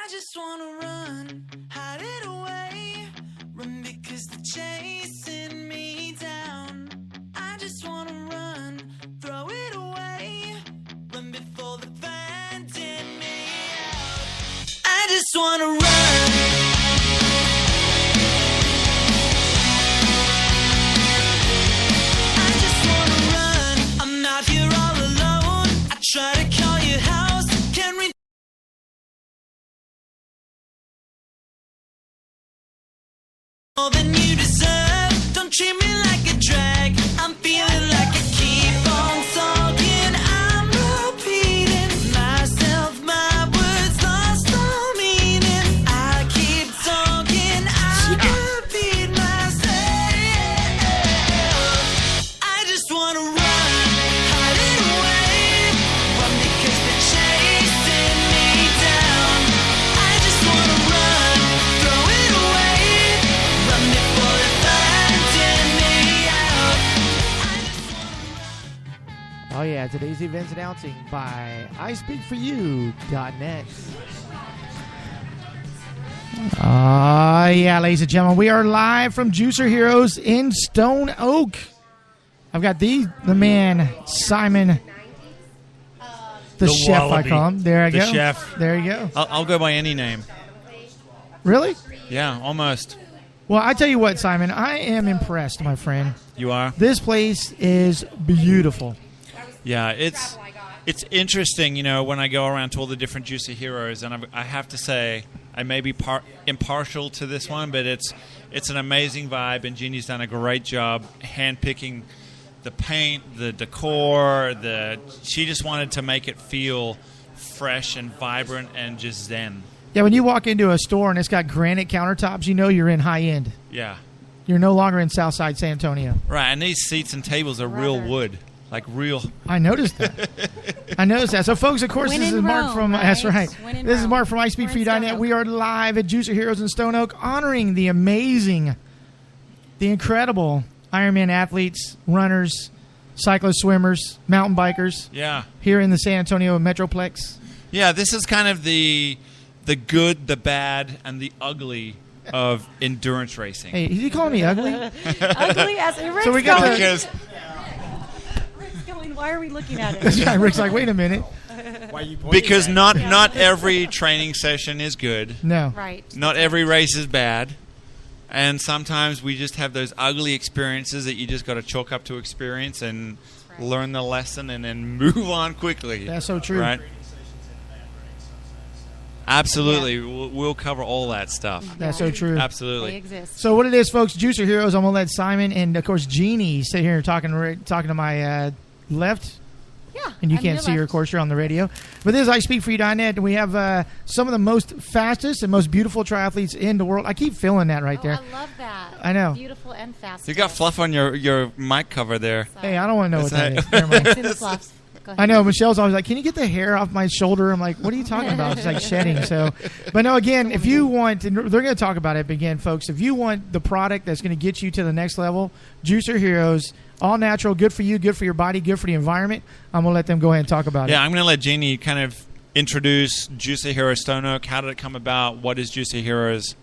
I just wanna run, hide it away, run because they're chasing me down. I just wanna run, throw it away, run before they're finding me out. I just wanna run. I just wanna run, I'm not here all alone. I try to call your house, can't reach more than you deserve. Don't treat me like a drag. I'm feeling like I keep on talking. I'm repeating myself, my words lost all meaning. I keep talking, I repeat myself. I just wanna run, hide it away, run because they're chasing me down. I just wanna run, throw it away, run before they're finding me out. I just wanna run. Oh, yeah. Today's event's announcing by ISpeakForYou.net. Yeah, ladies and gentlemen, we are live from Juicer Heroes in Stone Oak. I've got the man, Simon, the chef, Wallaby. I call him. There I The go. chef. There you go. I'll go by any name. Really? Yeah, almost. Well, I tell you what, Simon, I am impressed, my friend. You are? This place is beautiful. Yeah, it's interesting, you know, when I go around to all the different Juicy Heroes, and I have to say, I may be impartial to this one, but it's an amazing vibe, and Jeannie's done a great job handpicking the paint, the decor, she just wanted to make it feel fresh and vibrant and just zen. Yeah, when you walk into a store and it's got granite countertops, you know you're in high end. Yeah. You're no longer in Southside San Antonio. Right, and these seats and tables are real wood. Like real. I noticed that. I noticed that. So, folks, of course, When this in is Mark Rome, from. right? That's right. When in This is Rome. Mark from We're in iSpeakForYou.net. Stone Oak. We are live at Juicer Heroes in Stone Oak, honoring the amazing, the incredible Ironman athletes, runners, cyclists, swimmers, mountain bikers Yeah. here in the San Antonio Metroplex. Yeah, this is kind of the good, the bad, and the ugly of endurance racing. Hey, is he calling me ugly? Ugly as Rick's So we got going, the- Because Rick's going, why are we looking at That's it? right. Rick's like, wait a minute. because not every training session is good. No. Right. Not every race is bad. And sometimes we just have those ugly experiences that you just got to chalk up to experience and right. learn the lesson and then move on quickly. That's so true. Right? Absolutely. We'll cover all that stuff. That's so true. They Absolutely. exist. So what it is, folks, Juicer Heroes, I'm going to let Simon and, of course, Jeannie sit here talking to my left. Yeah. And you I'm can't your see her, of left. course, you're on the radio. But this is iSpeakForYou.net, and we have some of the most fastest and most beautiful triathletes in the world. I keep feeling that right there. Oh, I love that. I know. Beautiful and fast. You got fluff on your mic cover there. Hey, I don't want to know what that That's is. Never mind. It's in the fluffs. Go ahead. I know. Michelle's always like, can you get the hair off my shoulder? I'm like, what are you talking about? She's like shedding. So, but no, again, if you want, and they're going to talk about it again, folks, if you want the product that's going to get you to the next level, Juicer Heroes, all natural, good for you, good for your body, good for the environment. I'm going to let them go ahead and talk about it. Yeah, I'm going to let Jeannie kind of introduce Juicy Heroes Stone Oak. How did it come about? What is Juicy Heroes?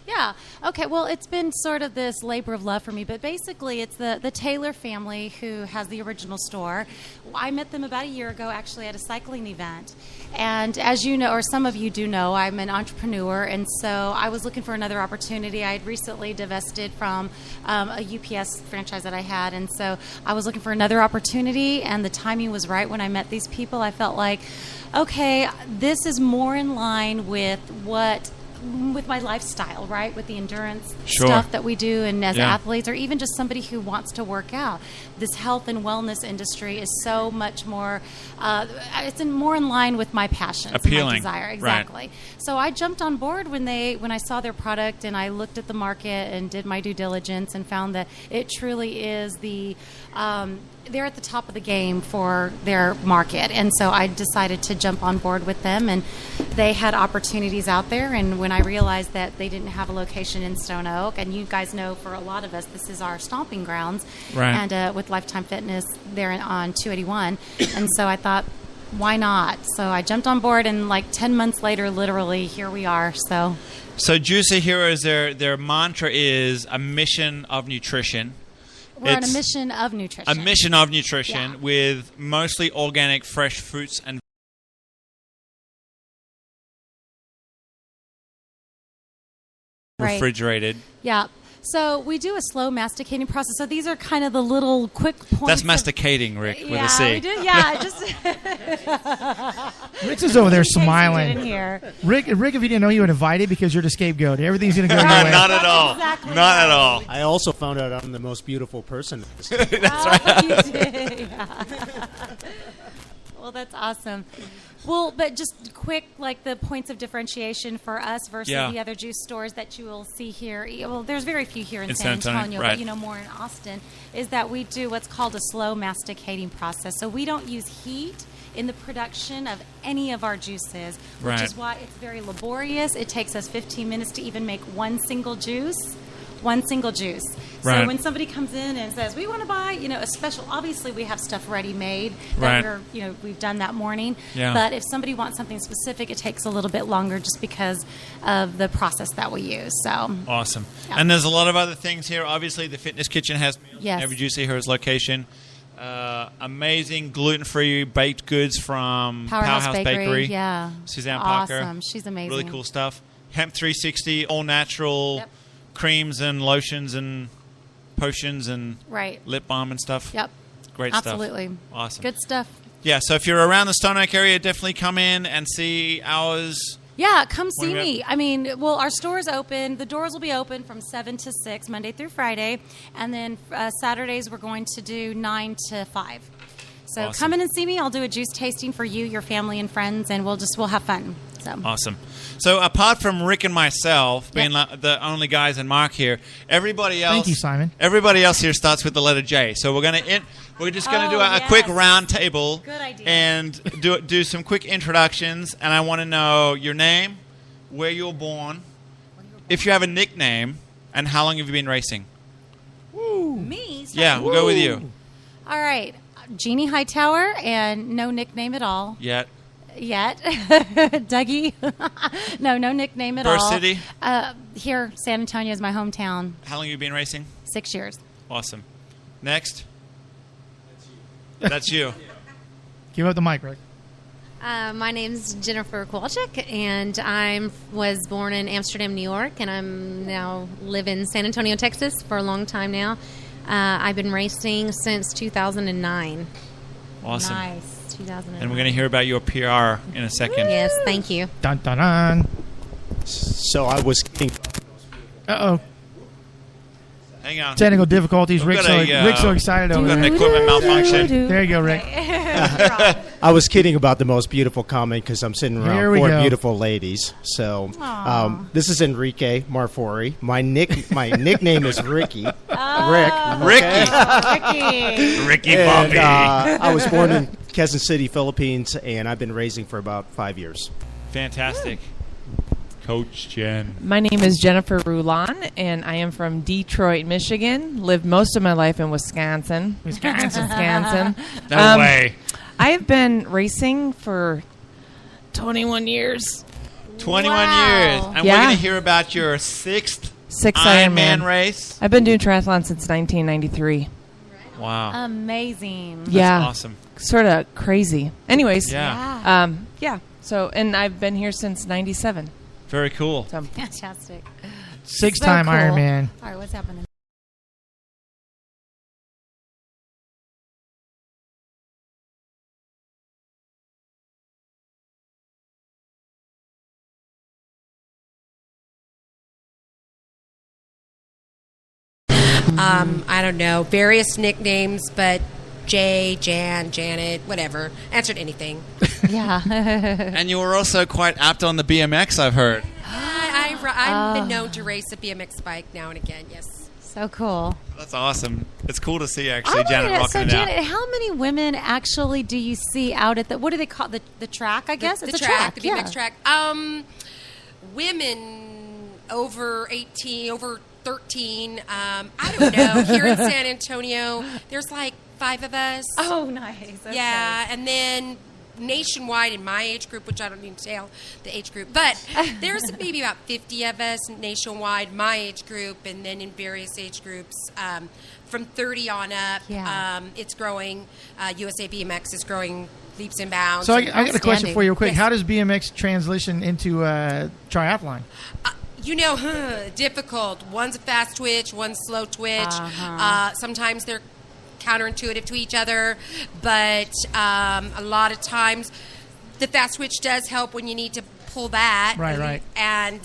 Yeah. Okay. Well, it's been sort of this labor of love for me, but basically, it's the Taylor family who has the original store. I met them about a year ago, actually, at a cycling event. And as you know, or some of you do know, I'm an entrepreneur, and so I was looking for another opportunity. I had recently divested from a UPS franchise that I had, and so I was looking for another opportunity, and the timing was right when I met these people. I felt like, okay, this is more in line with my lifestyle, right? With the endurance Sure. stuff that we do, and as Yeah. athletes, or even just somebody who wants to work out. This health and wellness industry is so much more, it's more in line with my passions and my Appealing. desire. Right. Exactly. So I jumped on board when I saw their product, and I looked at the market and did my due diligence and found that it truly is they're at the top of the game for their market. And so I decided to jump on board with them, and they had opportunities out there. And when I realized that they didn't have a location in Stone Oak, and you guys know for a lot of us, this is our stomping grounds. Right. And with Lifetime Fitness, they're on 281. And so I thought, why not? So I jumped on board, and like 10 months later, literally, here we are. So Juicy Heroes, their mantra is a mission of nutrition. we're on a mission of nutrition. A mission of nutrition Yeah. with mostly organic, fresh fruits and Right. refrigerated. Yeah. So we do a slow masticating process. So these are kind of the little quick points. That's of- masticating, Rick, with yeah, a C. we do. Yeah, just Rick's is over there in case you smiling. didn't hear. Rick, if you didn't know, you would invite it because you're the scapegoat. Everything's going to go your way. Not at all. Exactly Not right. at all. I also found out I'm the most beautiful person. You did. Yeah. Well, that's awesome. Well, but just quick, like the points of differentiation for us versus Yeah. the other juice stores that you will see here. Well, there's very few here in In San San Antonio, Antonio, right. but more in Austin, is that we do what's called a slow masticating process. So we don't use heat in the production of any of our juices, which Right. is why it's very laborious. It takes us 15 minutes to even make one single juice. One single juice. Right. So when somebody comes in and says, we want to buy, a special, obviously we have stuff ready made Right. that we've done that morning. Yeah. But if somebody wants something specific, it takes a little bit longer just because of the process that we use. So Awesome. Yeah. And there's a lot of other things here. Obviously, the Fitness Kitchen has meals Yes. in every Juicy Heroes location. Amazing gluten-free baked goods from Powerhouse Bakery, yeah. Suzanne Parker. Awesome. She's amazing. Really cool stuff. Hemp 360, all natural Yep. creams and lotions and potions and Right. lip balm and stuff. Yep. Great Absolutely. stuff. Awesome. Good stuff. Yeah, so if you're around the Stone Oak area, definitely come in and see ours. Yeah, come see When we me. I mean, our store's open. The doors will be open from 7 to 6, Monday through Friday. And then Saturdays, we're going to do 9 to 5. So Awesome. come in and see me. I'll do a juice tasting for you, your family, and friends, and we'll have fun. So Awesome. So apart from Rick and myself being Yep. the only guys and Mark here, everybody else. Thank you, Simon. Everybody else here starts with the letter J. So we're just gonna do a quick yes. round table. Good idea. And do some quick introductions. And I want to know your name, where you were born, if you have a nickname, and how long have you been racing? me? Yeah, we'll go with you. All right. Jeannie Hightower, and no nickname at all Yet. yet. Dougie. No nickname at Birth all. city? Here, San Antonio is my hometown. How long have you been racing? 6 years. Awesome. Next. That's you. Give up the mic, Rick. My name's Jennifer Kowalczyk, and I was born in Amsterdam, New York, and I'm now live in San Antonio, Texas for a long time now. I've been racing since 2009. Awesome. Nice, 2009. And we're going to hear about your PR in a second. Yes, thank you. Dun dun dun. So I was kidding. Uh-oh. Hang on. Technical difficulties. We've Rick's got so, a, Rick's so excited over We've got an there. equipment malfunction. There you go, Rick. I was kidding about the most beautiful comment because I'm sitting Here around we four go. beautiful ladies. So this is Enrique Marfori. My nickname is Ricky. Rick. Ricky. Ricky. Ricky And, Bobby. I was born in Quezon City, Philippines, and I've been racing for about 5 years. Fantastic. Coach Jen. My name is Jennifer Roulan, and I am from Detroit, Michigan. Lived most of my life in Wisconsin. Wisconsin. No way. I have been racing for 21 years. 21 Wow. years. And we're Yeah. going to hear about your sixth Six Ironman Ironman race. I've been doing triathlon since 1993. Wow. Amazing. Yeah, Awesome. sort of crazy. Anyways, Yeah. yeah. So, and I've been here since 97. Very cool. So, Fantastic. Six-time So cool. Ironman. All right, what's happening? I don't know, various nicknames, but Jay, Jan, Janet, whatever. Answered anything. Yeah. And you were also quite apt on the BMX, I've heard. I've been known to race a BMX bike now and again, yes. So cool. That's awesome. It's cool to see, actually, Janet rocking so it out. Janet, how many women actually do you see out at the, what do they call the track, I guess? The It's a track, the yeah. BMX track. Women over 18, over 13. I don't know. Here in San Antonio, there's like 5 of us. Oh, nice. Okay. Yeah, and then nationwide in my age group, which I don't need to tell the age group, but there's maybe about 50 of us nationwide, my age group, and then in various age groups from 30 on up. Yeah. It's growing. USA BMX is growing leaps and bounds. So I got a question for you real quick. Yes. How does BMX transition into triathlon? Difficult. One's a fast twitch, one's slow twitch. Sometimes they're counterintuitive to each other, but a lot of times the fast twitch does help when you need to pull that. Right. And,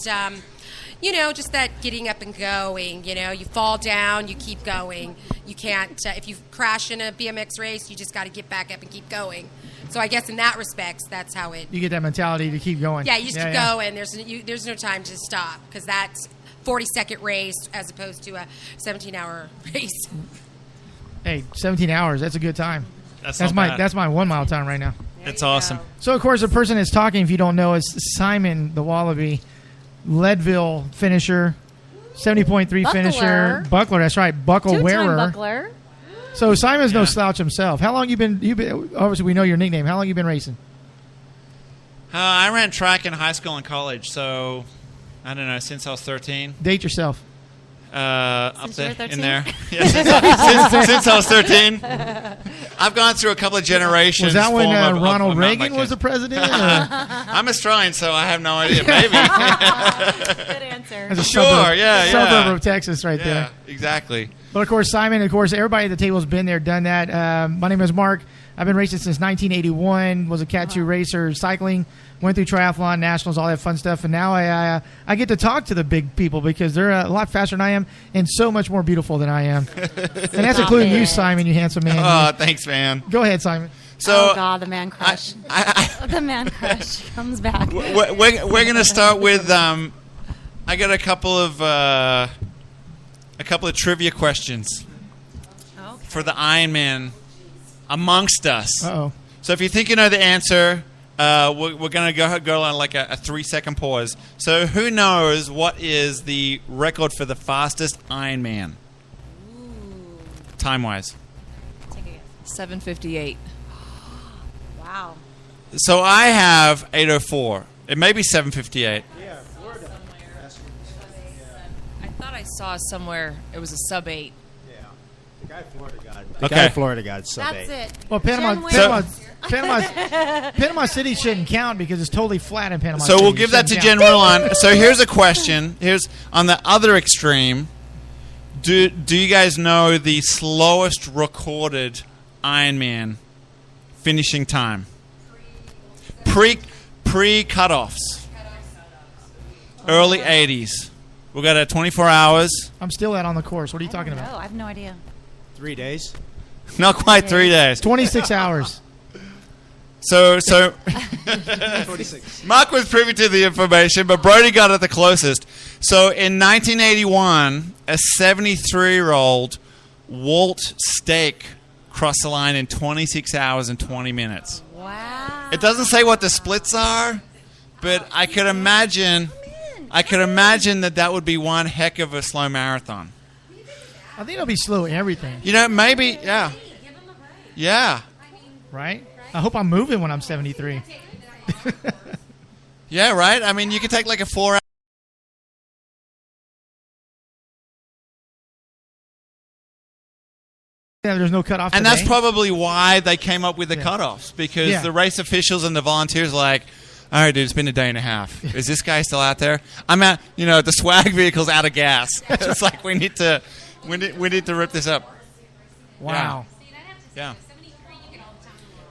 just that getting up and going. You fall down, you keep going. You can't, if you crash in a BMX race, you just got to get back up and keep going. So I guess in that respect, that's how it... You get that mentality to keep going. Yeah, you just keep going. There's no time to stop because that's 40-second race as opposed to a 17-hour race. Hey, 17 hours. That's a good time. That's my 1 mile time right now. It's awesome. So, of course, the person that's talking, if you don't know, is Simon the Wallaby, Leadville finisher, 70.3 finisher. Buckler, that's right. Buckle Two-time wearer. buckler. So Simon's no slouch himself. How long you've been? Obviously, we know your nickname. How long you been racing? I ran track in high school and college, so I don't know, since I was 13. Date yourself. Up Since there, you were 13? in there. Yeah, since I was 13. I've gone through a couple of generations. Was that when form of Ronald mountain Reagan was the biking. president? Or? I'm Australian, so I have no idea. Maybe. Good answer. That's a Sure, suburb, yeah. suburb of Texas right Yeah, there. exactly. But, of course, Simon, everybody at the table has been there, done that. My name is Mark. I've been racing since 1981, was a Cat 2 racer, cycling, went through triathlon, nationals, all that fun stuff. And now I get to talk to the big people because they're a lot faster than I am and so much more beautiful than I am. And that's including you, Simon, you handsome man. Oh, thanks, man. Go ahead, Simon. So, oh, God, the man crush. The man crush comes back. We're going to start with, I got a couple of trivia questions for the Ironman amongst us. Uh-oh. So if you think you know the answer, we're going to go on like a 3-second pause. So who knows what is the record for the fastest Ironman? Time-wise. 7:58. Wow. So I have 8:04. It may be 7:58. Yeah, Florida. I thought I saw somewhere it was a sub 8. Yeah. The guy in Florida got it. Okay. Guy in Florida got sub That's 8. it. Well, Panama City shouldn't count because it's totally flat in Panama City. So we'll give that to Shouldn't Jen count. Rulon. So here's a question. Here's on the other extreme. Do you guys know the slowest recorded Ironman finishing time? Pre cutoffs. Early 80s. We got a 24 hours. I'm still out on the course. What are you talking about? No, I have no idea. 3 days. Not quite 3 days. 26 hours. So 26. Mark was privy to the information, but Brody got it the closest. So in 1981, a 73-year-old Walt Stake crossed the line in 26 hours and 20 minutes. Wow. It doesn't say what the splits are, but I could imagine that would be one heck of a slow marathon. I think it'll be slow everything, Maybe, yeah. Yeah. right? I hope I'm moving when I'm 73. Yeah, right? I mean, you could take like a 4 hour. Yeah, there's no cutoff And today. that's probably why they came up with the cutoffs, because the race officials and the volunteers are like, all right, dude, it's been a day and a half. Is this guy still out there? I'm at, the swag vehicle's out of gas. It's like we need to rip this up. Wow. Yeah.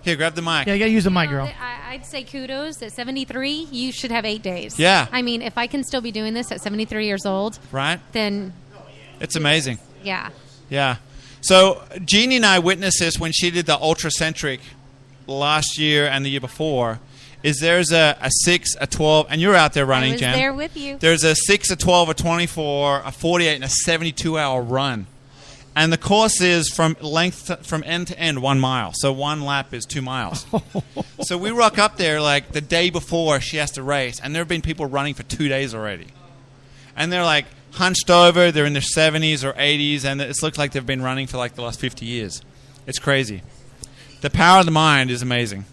Here, grab the mic. Yeah, you got to use the mic, girl. I'd say kudos. At 73, you should have 8 days. Yeah. I mean, if I can still be doing this at 73 years old, Right? then It's amazing. yeah. Yeah. So Jeannie and I witnessed this when she did the Ultracentric last year and the year before. There's a 6, a 12, and you're out there running, I was Jen. there with you. There's a 6, a 12, a 24, a 48, and a 72-hour run. And the course is from end to end 1 mile. So one lap is 2 miles. So we rock up there like the day before she has to race, and there have been people running for 2 days already. And they're like hunched over, they're in their 70s or 80s, and it looks like they've been running for like the last 50 years. It's crazy. The power of the mind is amazing.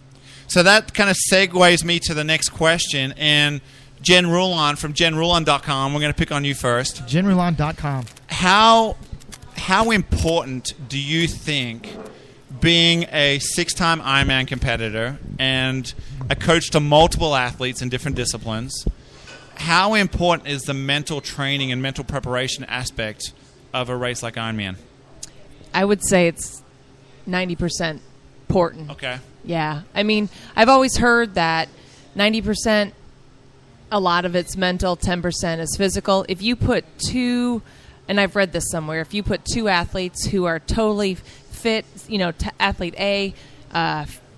So that kind of segues me to the next question. And Jen Rulon from jenrulon.com, we're going to pick on you first. jenrulon.com. How important do you think being a 6-time Ironman competitor and a coach to multiple athletes in different disciplines, how important is the mental training and mental preparation aspect of a race like Ironman? I would say it's 90% important. Okay. Yeah. I mean, I've always heard that 90%, a lot of it's mental, 10% is physical. If you put two, and I've read this somewhere, if you put two athletes who are totally fit, athlete A,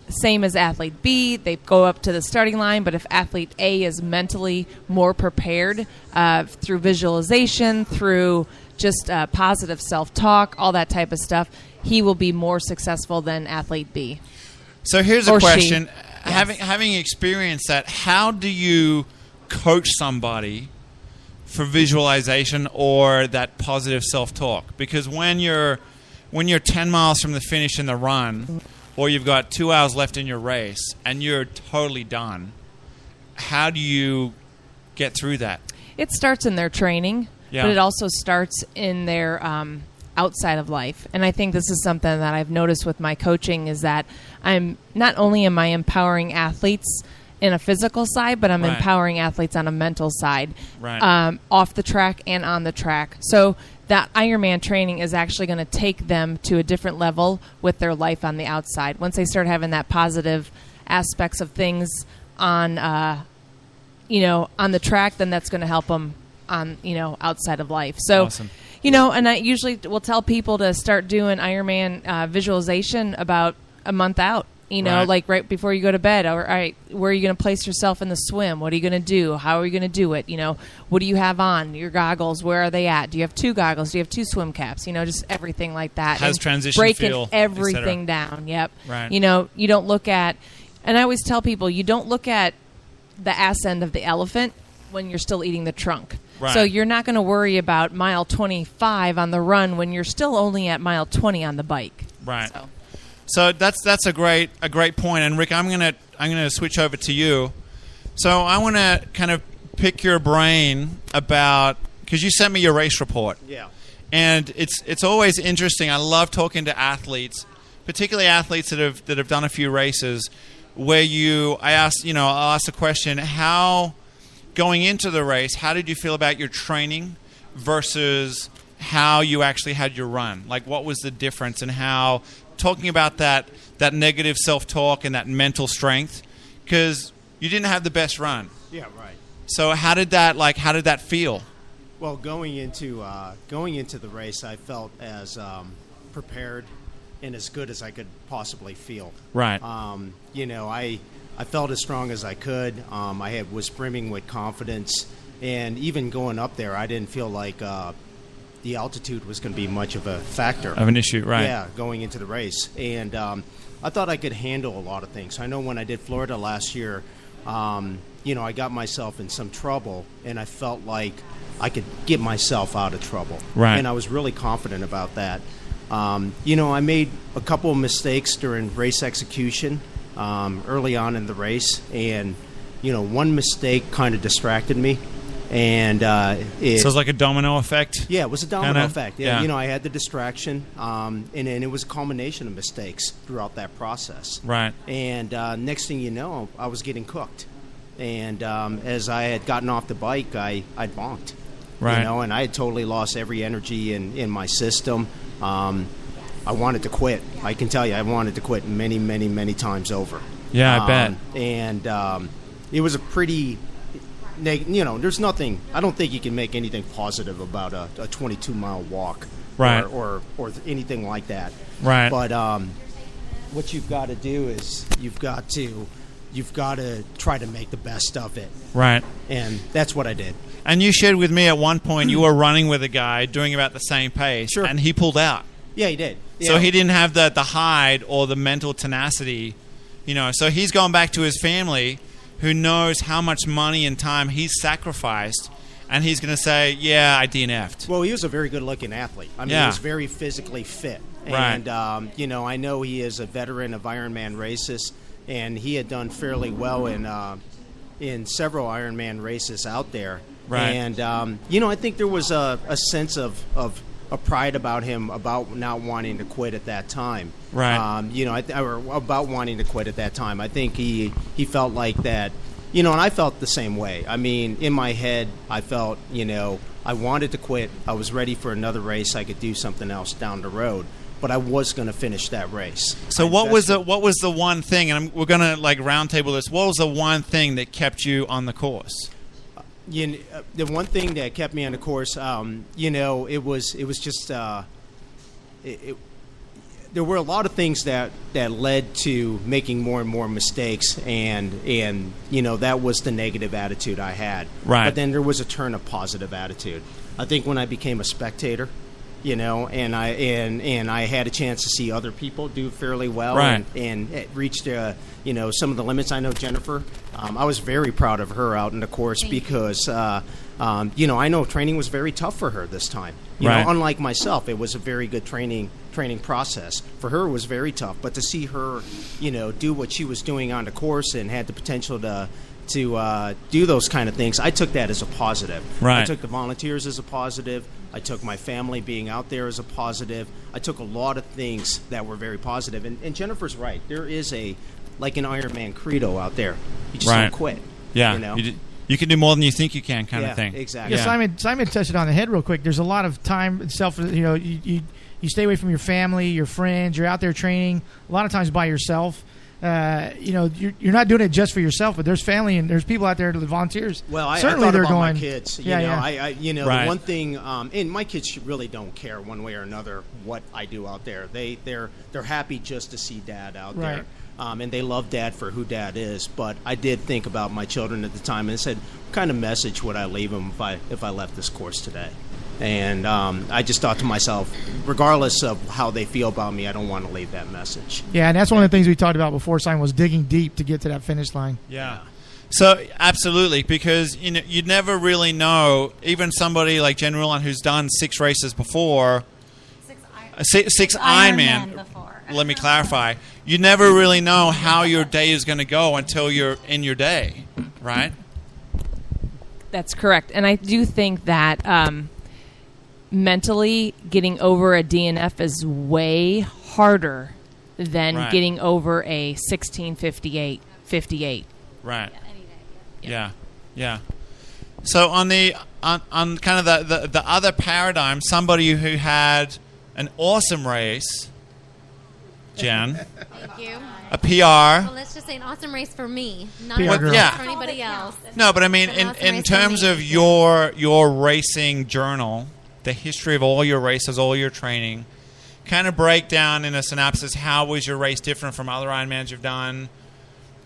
same as athlete B, they go up to the starting line, but if athlete A is mentally more prepared through visualization, through just positive self-talk, all that type of stuff, he will be more successful than athlete B. So here's a question. Yes. Having experienced that, how do you coach somebody for visualization or that positive self-talk? Because when you're 10 miles from the finish in the run, or you've got 2 hours left in your race and you're totally done, how do you get through that? It starts in their training, Yeah. but it also starts in their outside of life. And I think this is something that I've noticed with my coaching is that I'm not only am I empowering athletes in a physical side, but I'm Right. empowering athletes on a mental side, Right. off the track and on the track. So that Ironman training is actually going to take them to a different level with their life on the outside. Once they start having that positive aspects of things on, on the track, then that's going to help them on, outside of life. So, Awesome. and I usually will tell people to start doing Ironman visualization about a month out. Right. Like right before you go to bed. All right, where are you going to place yourself in the swim? What are you going to do? How are you going to do it? What do you have on? Your goggles, where are they at? Do you have 2 goggles? Do you have 2 swim caps? Just everything like that. How's And transition breaking feel, everything down. Yep. Right. You don't look at, and I always tell people, you don't look at the ass end of the elephant when you're still eating the trunk. Right. So you're not going to worry about mile 25 on the run when you're still only at mile 20 on the bike. Right. So. So that's a great point. And Rick, I'm gonna switch over to you. So I want to kind of pick your brain about, because you sent me your race report. Yeah. And it's always interesting. I love talking to athletes, particularly athletes that have done a few races, where I'll ask the question, how going into the race, how did you feel about your training versus how you actually had your run? Like, what was the difference, and how talking about that negative self-talk and that mental strength, because you didn't have the best run. Yeah, right. So how did that feel? Well, going into the race, I felt as prepared and as good as I could possibly feel. Right. I felt as strong as I could. I was brimming with confidence, and even going up there, I didn't feel like the altitude was going to be much of a factor. Of an issue, right. Yeah, going into the race. And I thought I could handle a lot of things. I know when I did Florida last year, I got myself in some trouble, and I felt like I could get myself out of trouble. Right. And I was really confident about that. I made a couple of mistakes during race execution early on in the race, and, one mistake kind of distracted me. And so it's like a domino effect? Yeah, it was a domino effect. Yeah. Yeah. I had the distraction, and it was a culmination of mistakes throughout that process. Right. And next thing you know, I was getting cooked. And as I had gotten off the bike, I bonked. Right. And I had totally lost every energy in my system. I wanted to quit. I can tell you, I wanted to quit many, many, many times over. Yeah, I bet. And it was a pretty... there's nothing. I don't think you can make anything positive about a 22-mile walk, right, or anything like that, right. But what you've got to do is you've got to try to make the best of it, right. And that's what I did. And you shared with me at one point you were running with a guy doing about the same pace, sure, and he pulled out. Yeah, he did. So he didn't have the hide or the mental tenacity, So he's going back to his family, who knows how much money and time he's sacrificed, and he's going to say, yeah, I DNF'd. Well, he was a very good-looking athlete. I mean, he was very physically fit. Right. And, I know he is a veteran of Ironman races, and he had done fairly well in several Ironman races out there. Right. And I think there was a sense of a pride about him about not wanting to quit at that time. Right. Or about wanting to quit at that time. I think he felt like that. And I felt the same way. I mean, in my head, I felt, I wanted to quit. I was ready for another race. I could do something else down the road, but I was going to finish that race. So what was the one thing? And we're going to round table this. What was the one thing that kept you on the course? The one thing that kept me on the course, it was just. There were a lot of things that led to making more and more mistakes, and that was the negative attitude I had. Right. But then there was a turn of positive attitude. I think when I became a spectator, and I had a chance to see other people do fairly well, right. and it reached some of the limits. I know Jennifer. I was very proud of her out in the course because I know training was very tough for her this time. Right. Unlike myself, it was a very good training process. For her, it was very tough. But to see her, do what she was doing on the course and had the potential to do those kind of things, I took that as a positive. Right. I took the volunteers as a positive. I took my family being out there as a positive. I took a lot of things that were very positive. And Jennifer's right. There is an Ironman credo out there. You just right. don't quit. Yeah. You can do more than you think you can, kind of thing. Exactly. Yeah, Simon touched it on the head real quick. There's a lot of time self. You stay away from your family, your friends. You're out there training a lot of times by yourself. You're not doing it just for yourself, but there's family and there's people out there, the volunteers. Well, I certainly thought they're about going. My kids. Right. The one thing, and my kids really don't care one way or another what I do out there. They're happy just to see Dad out right. there. And they love Dad for who Dad is. But I did think about my children at the time and said, what kind of message would I leave them if I left this course today? And I just thought to myself, regardless of how they feel about me, I don't want to leave that message. Yeah, and that's one of the things we talked about before, Simon, was digging deep to get to that finish line. Yeah. So, absolutely, because you'd never really know, even somebody like Jen Rulon who's done 6 races before, six Ironman before. Let me clarify. You never really know how your day is going to go until you're in your day, right? That's correct. And I do think that mentally getting over a DNF is way harder than right. getting over a 16:58. Right. Yeah. So on kind of the other paradigm, somebody who had an awesome race, Jen, Thank you. a PR. Well, let's just say an awesome race for me, not PR an awesome girl. race Yeah. for anybody else. No, but I mean, An awesome in race terms for me. of your racing journal, the history of all your races, all your training, kind of break down in a synopsis, how was your race different from other Ironmans you've done,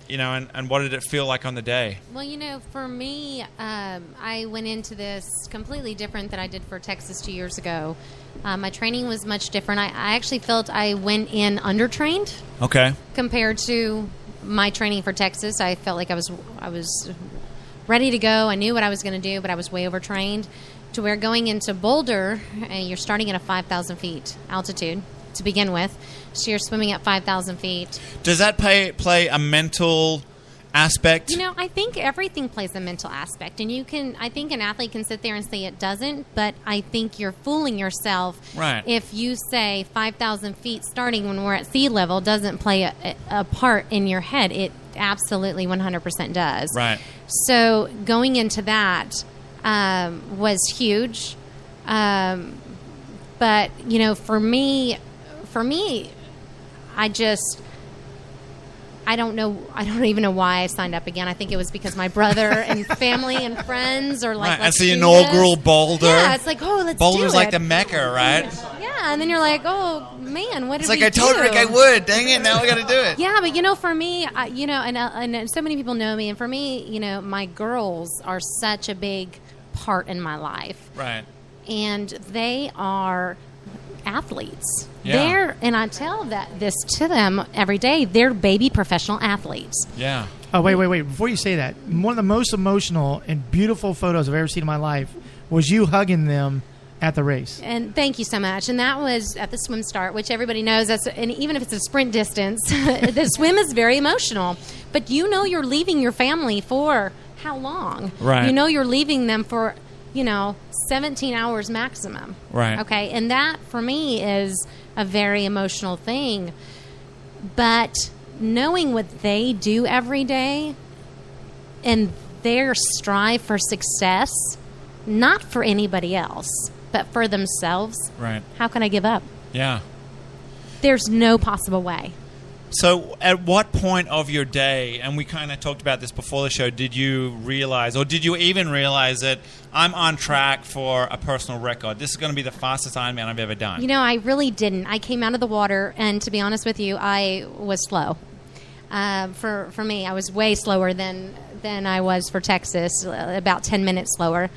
and what did it feel like on the day? Well, for me, I went into this completely different than I did for Texas 2 years ago. My training was much different. I actually felt I went in undertrained. Okay. Compared to my training for Texas. I felt like I was ready to go. I knew what I was going to do, but I was way overtrained. To where going into Boulder, you're starting at a 5,000 feet altitude to begin with. So you're swimming at 5,000 feet. Does that play a mental aspect? I think everything plays a mental aspect. And I think an athlete can sit there and say it doesn't, but I think you're fooling yourself right. if you say 5,000 feet starting when we're at sea level doesn't play a part in your head. It absolutely 100% does. Right. So going into that was huge. But, for me, I don't even know why I signed up again. I think it was because my brother and family and friends are like, right. let's That's the do inaugural this. Boulder. Yeah, it's like, let's do it. Boulder's like the Mecca, right? Yeah, and then you're like, oh man, what did we do? It's like I told Rick I would. Dang it, now we got to do it. Yeah, but for me, and so many people know me, and for me, my girls are such a big part in my life. Right. And they are athletes. Yeah. And I tell this to them every day. They're baby professional athletes. Yeah. Oh, wait. Before you say that, one of the most emotional and beautiful photos I've ever seen in my life was you hugging them at the race. And thank you so much. And that was at the swim start, which everybody knows. And even if it's a sprint distance, the swim is very emotional. But you know you're leaving your family for how long? Right. You know you're leaving them for, 17 hours maximum. Right. Okay. And that, for me, is a very emotional thing. But knowing what they do every day and their strive for success, not for anybody else, but for themselves, Right. how can I give up? Yeah. There's no possible way. So at what point of your day, and we kind of talked about this before the show, did you realize, or did you even realize that I'm on track for a personal record? This is going to be the fastest Ironman I've ever done. I really didn't. I came out of the water, and to be honest with you, I was slow. For me, I was way slower than I was for Texas, about 10 minutes slower.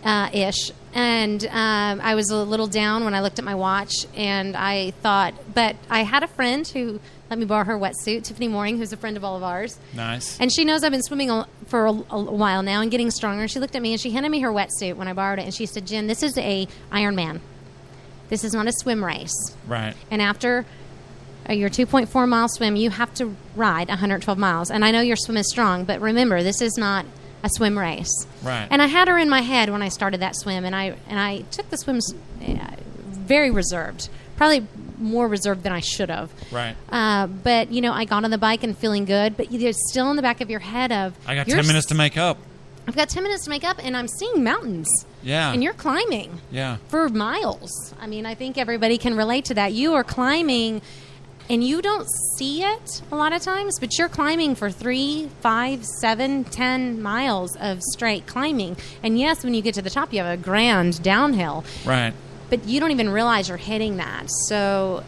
Ish. And I was a little down when I looked at my watch, and I thought, but I had a friend who let me borrow her wetsuit, Tiffany Mooring, who's a friend of all of ours. Nice. And she knows I've been swimming for a while now and getting stronger. She looked at me and she handed me her wetsuit when I borrowed it, and she said, Jen, this is a Ironman. This is not a swim race. Right. And after your 2.4 mile swim, you have to ride 112 miles. And I know your swim is strong, but remember, this is not a swim race. Right. And I had her in my head when I started that swim, and I took the swims very reserved, probably more reserved than I should have. Right. But I got on the bike and feeling good, but there's still in the back of your head of I got 10 minutes to make up. I've got 10 minutes to make up, and I'm seeing mountains. Yeah. And you're climbing. Yeah. For miles. I mean, I think everybody can relate to that. You are climbing, and you don't see it a lot of times, but you're climbing for 3, 5, 7, 10 miles of straight climbing. And yes, when you get to the top, you have a grand downhill. Right. But you don't even realize you're hitting that. So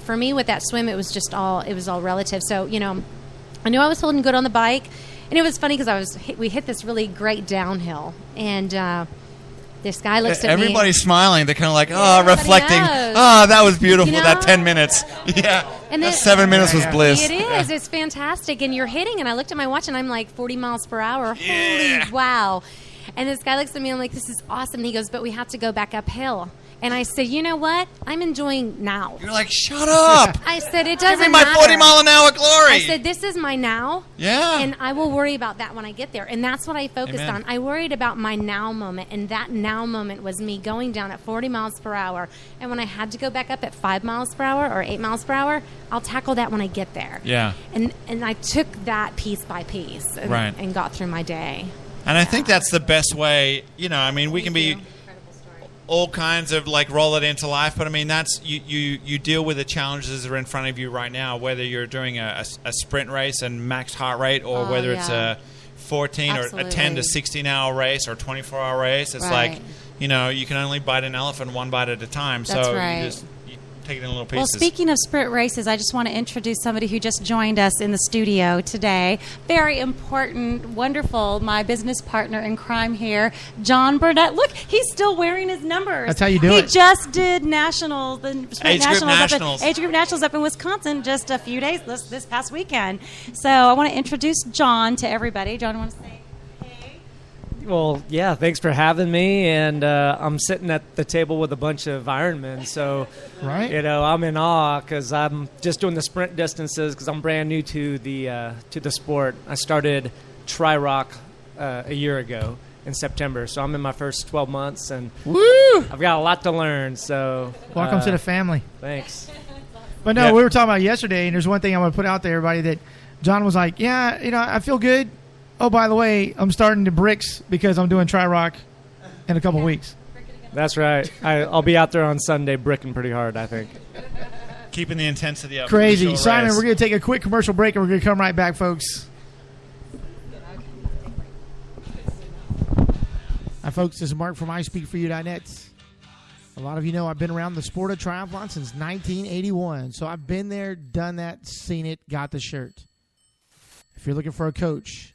for me with that swim, it was all relative. So, I knew I was holding good on the bike. And it was funny because we hit this really great downhill. And this guy looks at me. Everybody's smiling. They're kind of like, reflecting. knows. That was beautiful, that 10 minutes. Yeah. And that 7 minutes was bliss. It is. It's fantastic. And you're hitting. And I looked at my watch, and I'm like 40 miles per hour. Yeah. Holy wow. And this guy looks at me, and I'm like, this is awesome. And he goes, but we have to go back uphill. And I said, you know what? I'm enjoying now. You're like, shut up. I said, it doesn't Give me my matter. 40 mile an hour glory. I said, this is my now. Yeah. And I will worry about that when I get there. And that's what I focused Amen. on. I worried about my now moment. And that now moment was me going down at 40 miles per hour. And when I had to go back up at 5 miles per hour or 8 miles per hour, I'll tackle that when I get there. Yeah. And I took that piece by piece and got through my day. And I think that's the best way. We can be all kinds of roll it into life, but I mean that's you deal with the challenges that are in front of you right now, whether you're doing a sprint race and max heart rate, or whether it's a 14 Absolutely. or a 10 to 16 hour race or 24 hour race. It's Right. you can only bite an elephant one bite at a time. That's so right. you take it in little pieces. Well, speaking of sprint races, I just want to introduce somebody who just joined us in the studio today. Very important, wonderful, my business partner in crime here, John Burnett. Look, he's still wearing his numbers. That's how you do he it. He just did nationals, the sprint Age group nationals. Age group nationals up in Wisconsin just a few days this past weekend. So I want to introduce John to everybody. John, want to say? Well, yeah, thanks for having me, and I'm sitting at the table with a bunch of Ironmen, so Right. I'm in awe because I'm just doing the sprint distances because I'm brand new to the sport. I started Tri-Rock a year ago in September, so I'm in my first 12 months, and Woo! I've got a lot to learn. So Welcome to the family. Thanks. But no, Yeah. we were talking about yesterday, and there's one thing I want to put out there, everybody, that John was like, I feel good. Oh, by the way, I'm starting to bricks because I'm doing Tri-Rock in a couple weeks. That's right. I'll be out there on Sunday bricking pretty hard, I think. Keeping the intensity up. Crazy. for the Simon, race. we're going to take a quick commercial break, and we're going to come right back, folks. Hi, folks. This is Mark from iSpeakForYou.net. A lot of you know I've been around the sport of triathlon since 1981. So I've been there, done that, seen it, got the shirt. If you're looking for a coach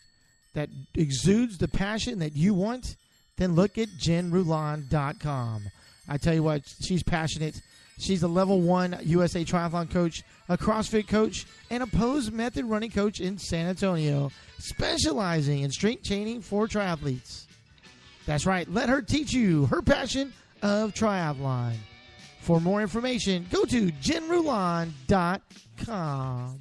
that exudes the passion that you want, then look at JenRulon.com. I tell you what, she's passionate. She's a level 1 USA Triathlon coach, a CrossFit coach, and a pose method running coach in San Antonio, specializing in strength training for triathletes. That's right. Let her teach you her passion of triathlon. For more information, go to jenrulon.com.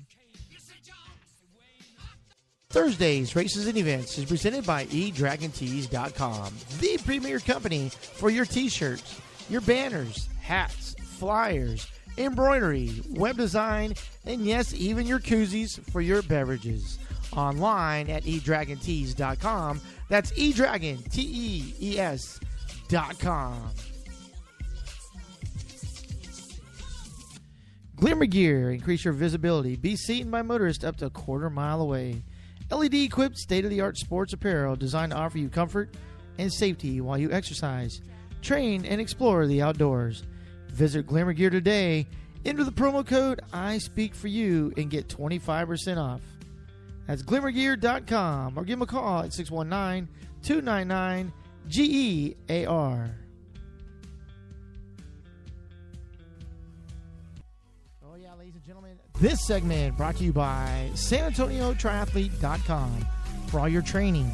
Thursdays, Races and Events is presented by eDragonTees.com, the premier company for your t-shirts, your banners, hats, flyers, embroidery, web design, and yes, even your koozies for your beverages. Online at eDragonTees.com. That's eDragon, Tees.com. Glimmer Gear, increase your visibility. Be seen by motorists up to a quarter mile away. LED-equipped, state-of-the-art sports apparel designed to offer you comfort and safety while you exercise, train, and explore the outdoors. Visit Glimmer Gear today. Enter the promo code ISpeakForYou and get 25% off. That's glimmergear.com or give them a call at 619-299-GEAR. Oh, yeah, ladies and gentlemen. This segment brought to you by SanAntonioTriathlete.com for all your training,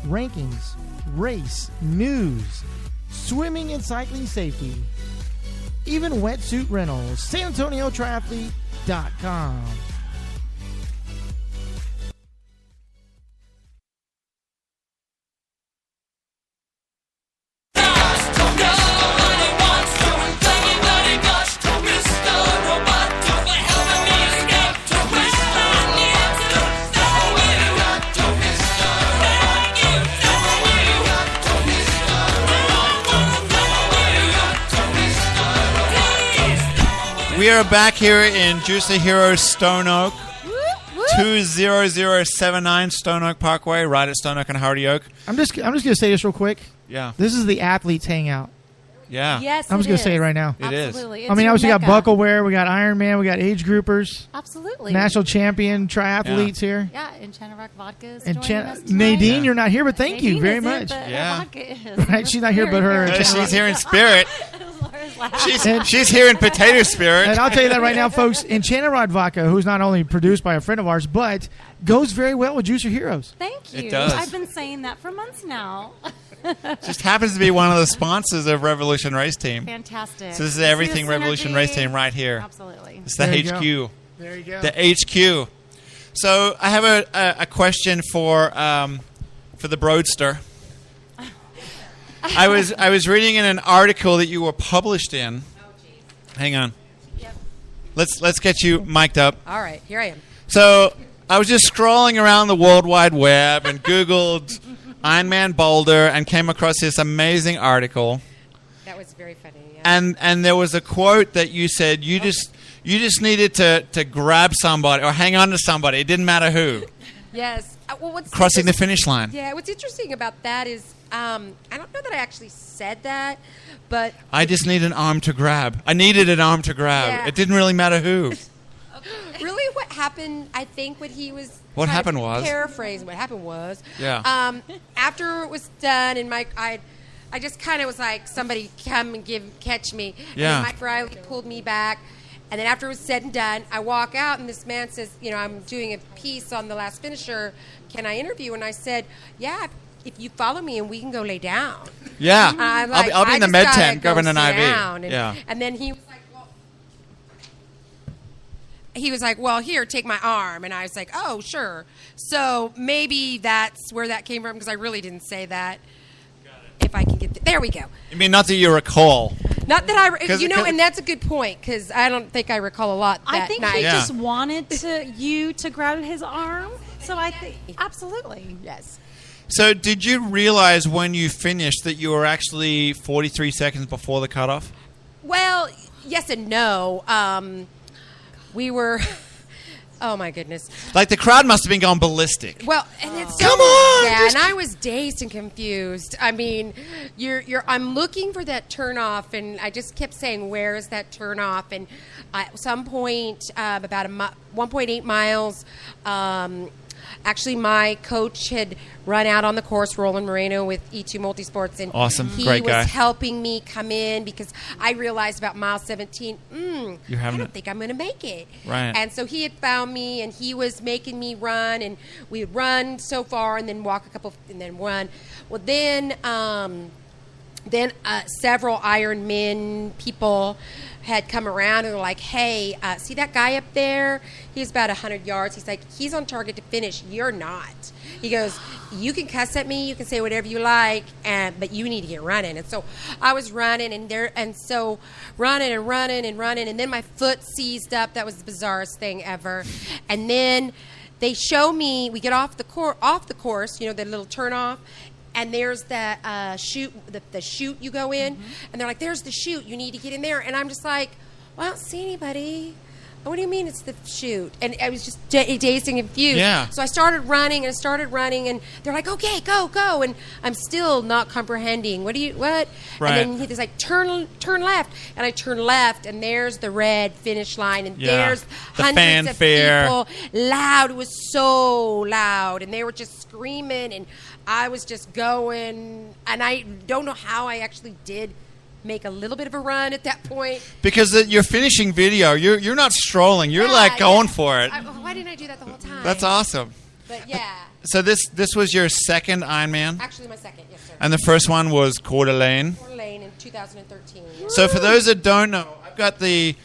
rankings, race, news, swimming and cycling safety, even wetsuit rentals. SanAntonioTriathlete.com. We are back here in Juicy Hero Stone Oak, 20079 Stone Oak Parkway, right at Stone Oak and Hardy Oak. I'm just going to say this real quick. Yeah. This is the athletes hangout. Yeah. Yes, I'm just going to say it right now. It is. Absolutely. I mean, obviously we got Buckleware, we got Ironman, we got age groupers, Absolutely. national champion triathletes here. Yeah, and Chanarak Vodka is And joining us tonight. Nadine, Yeah. you're not here, but thank you Nadine very isn't, much. but Yeah. Vodka is. Right, she's not here, but her- Very She's here in spirit. Laura's laughing. And- She's here in potato spirit. And I'll tell you that right now, folks, Enchanted Vodka, who's not only produced by a friend of ours, but goes very well with Juicer Heroes. Thank you. It does. I've been saying that for months now. Just happens to be one of the sponsors of Revolution Race Team. Fantastic. So this is See the everything Revolution synergy? Race Team right here. Absolutely. It's the There you HQ. There you go. The HQ. So I have a question for the Broadster. I was reading in an article that you were published in. Hang on. Yep. Let's get you mic'd up. All right, here I am. So I was just scrolling around the World Wide Web and Googled Ironman Boulder and came across this amazing article. That was very funny. Yeah. And there was a quote that you said you just needed to grab somebody or hang on to somebody. It didn't matter who. Yes. Well, what's Crossing the interest- finish line. Yeah, what's interesting about that is I don't know that I actually said that, but I just need an arm to grab. I needed an arm to grab. Yeah. It didn't really matter who. really what happened, I think, when he was What trying happened to was- paraphrase what happened was Yeah. after it was done and I just kind of was like, somebody come and catch me. Yeah. And Mike Riley pulled me back. And then after it was said and done, I walk out and this man says, I'm doing a piece on the last finisher. Can I interview? And I said, yeah, if you follow me and we can go lay down. Yeah. I'm like, I'll be I in the just med gotta tent go grabbing an sit IV. down. And, Yeah. and then he was like, well, here, take my arm. And I was like, oh, sure. So maybe that's where that came from, because I really didn't say that. If I can get there we go. I mean, not that you recall. Not that I, 'Cause- and that's a good point, because I don't think I recall a lot that I think night. he Yeah. just wanted you to grab his arm. So I think absolutely. Yes. So did you realize when you finished that you were actually 43 seconds before the cutoff? Well, yes and no. We were. Oh my goodness. Like the crowd must have been going ballistic. Well, and it's so, Come on, yeah, just- and I was dazed and confused. I mean, I'm looking for that turnoff, and I just kept saying, "Where is that turnoff?" And at some point, about 1.8 miles. Actually, my coach had run out on the course, Roland Moreno, with E2 Multisports, and Awesome. he Great was guy. helping me come in because I realized about mile 17, You're having I it. don't think I'm going to make it. Right. And so he had found me, and he was making me run, and we would run so far and then walk a couple and then run. Well, then then several Ironman people had come around and were like, hey, see that guy up there? He's about 100 yards. He's like, he's on target to finish. You're not. He goes, you can cuss at me, you can say whatever you like, but you need to get running. And so I was running, and running, and then my foot seized up. That was the bizarrest thing ever. And then they show me, we get off the course, the little turn off, and there's the chute, the chute you go in, and they're like, there's the chute, you need to get in there. And I'm just like, well, I don't see anybody. What do you mean it's the chute? And I was just dazed and confused. Yeah. So I started running, and they're like, okay, go. And I'm still not comprehending. What? Right. And then he's like, turn left. And I turn left, and there's the red finish line, and there's The hundreds of fanfare. people. Loud. It was so loud. And they were just screaming, and I was just going. And I don't know how I actually did make a little bit of a run at that point. Because your finishing video, you're not strolling. You're going for it. Why didn't I do that the whole time? That's awesome. But yeah. So this was your second Ironman? Actually, my second, yes, sir. And the first one was Coeur d'Alene? Coeur d'Alene in 2013. So for those that don't know, I've got the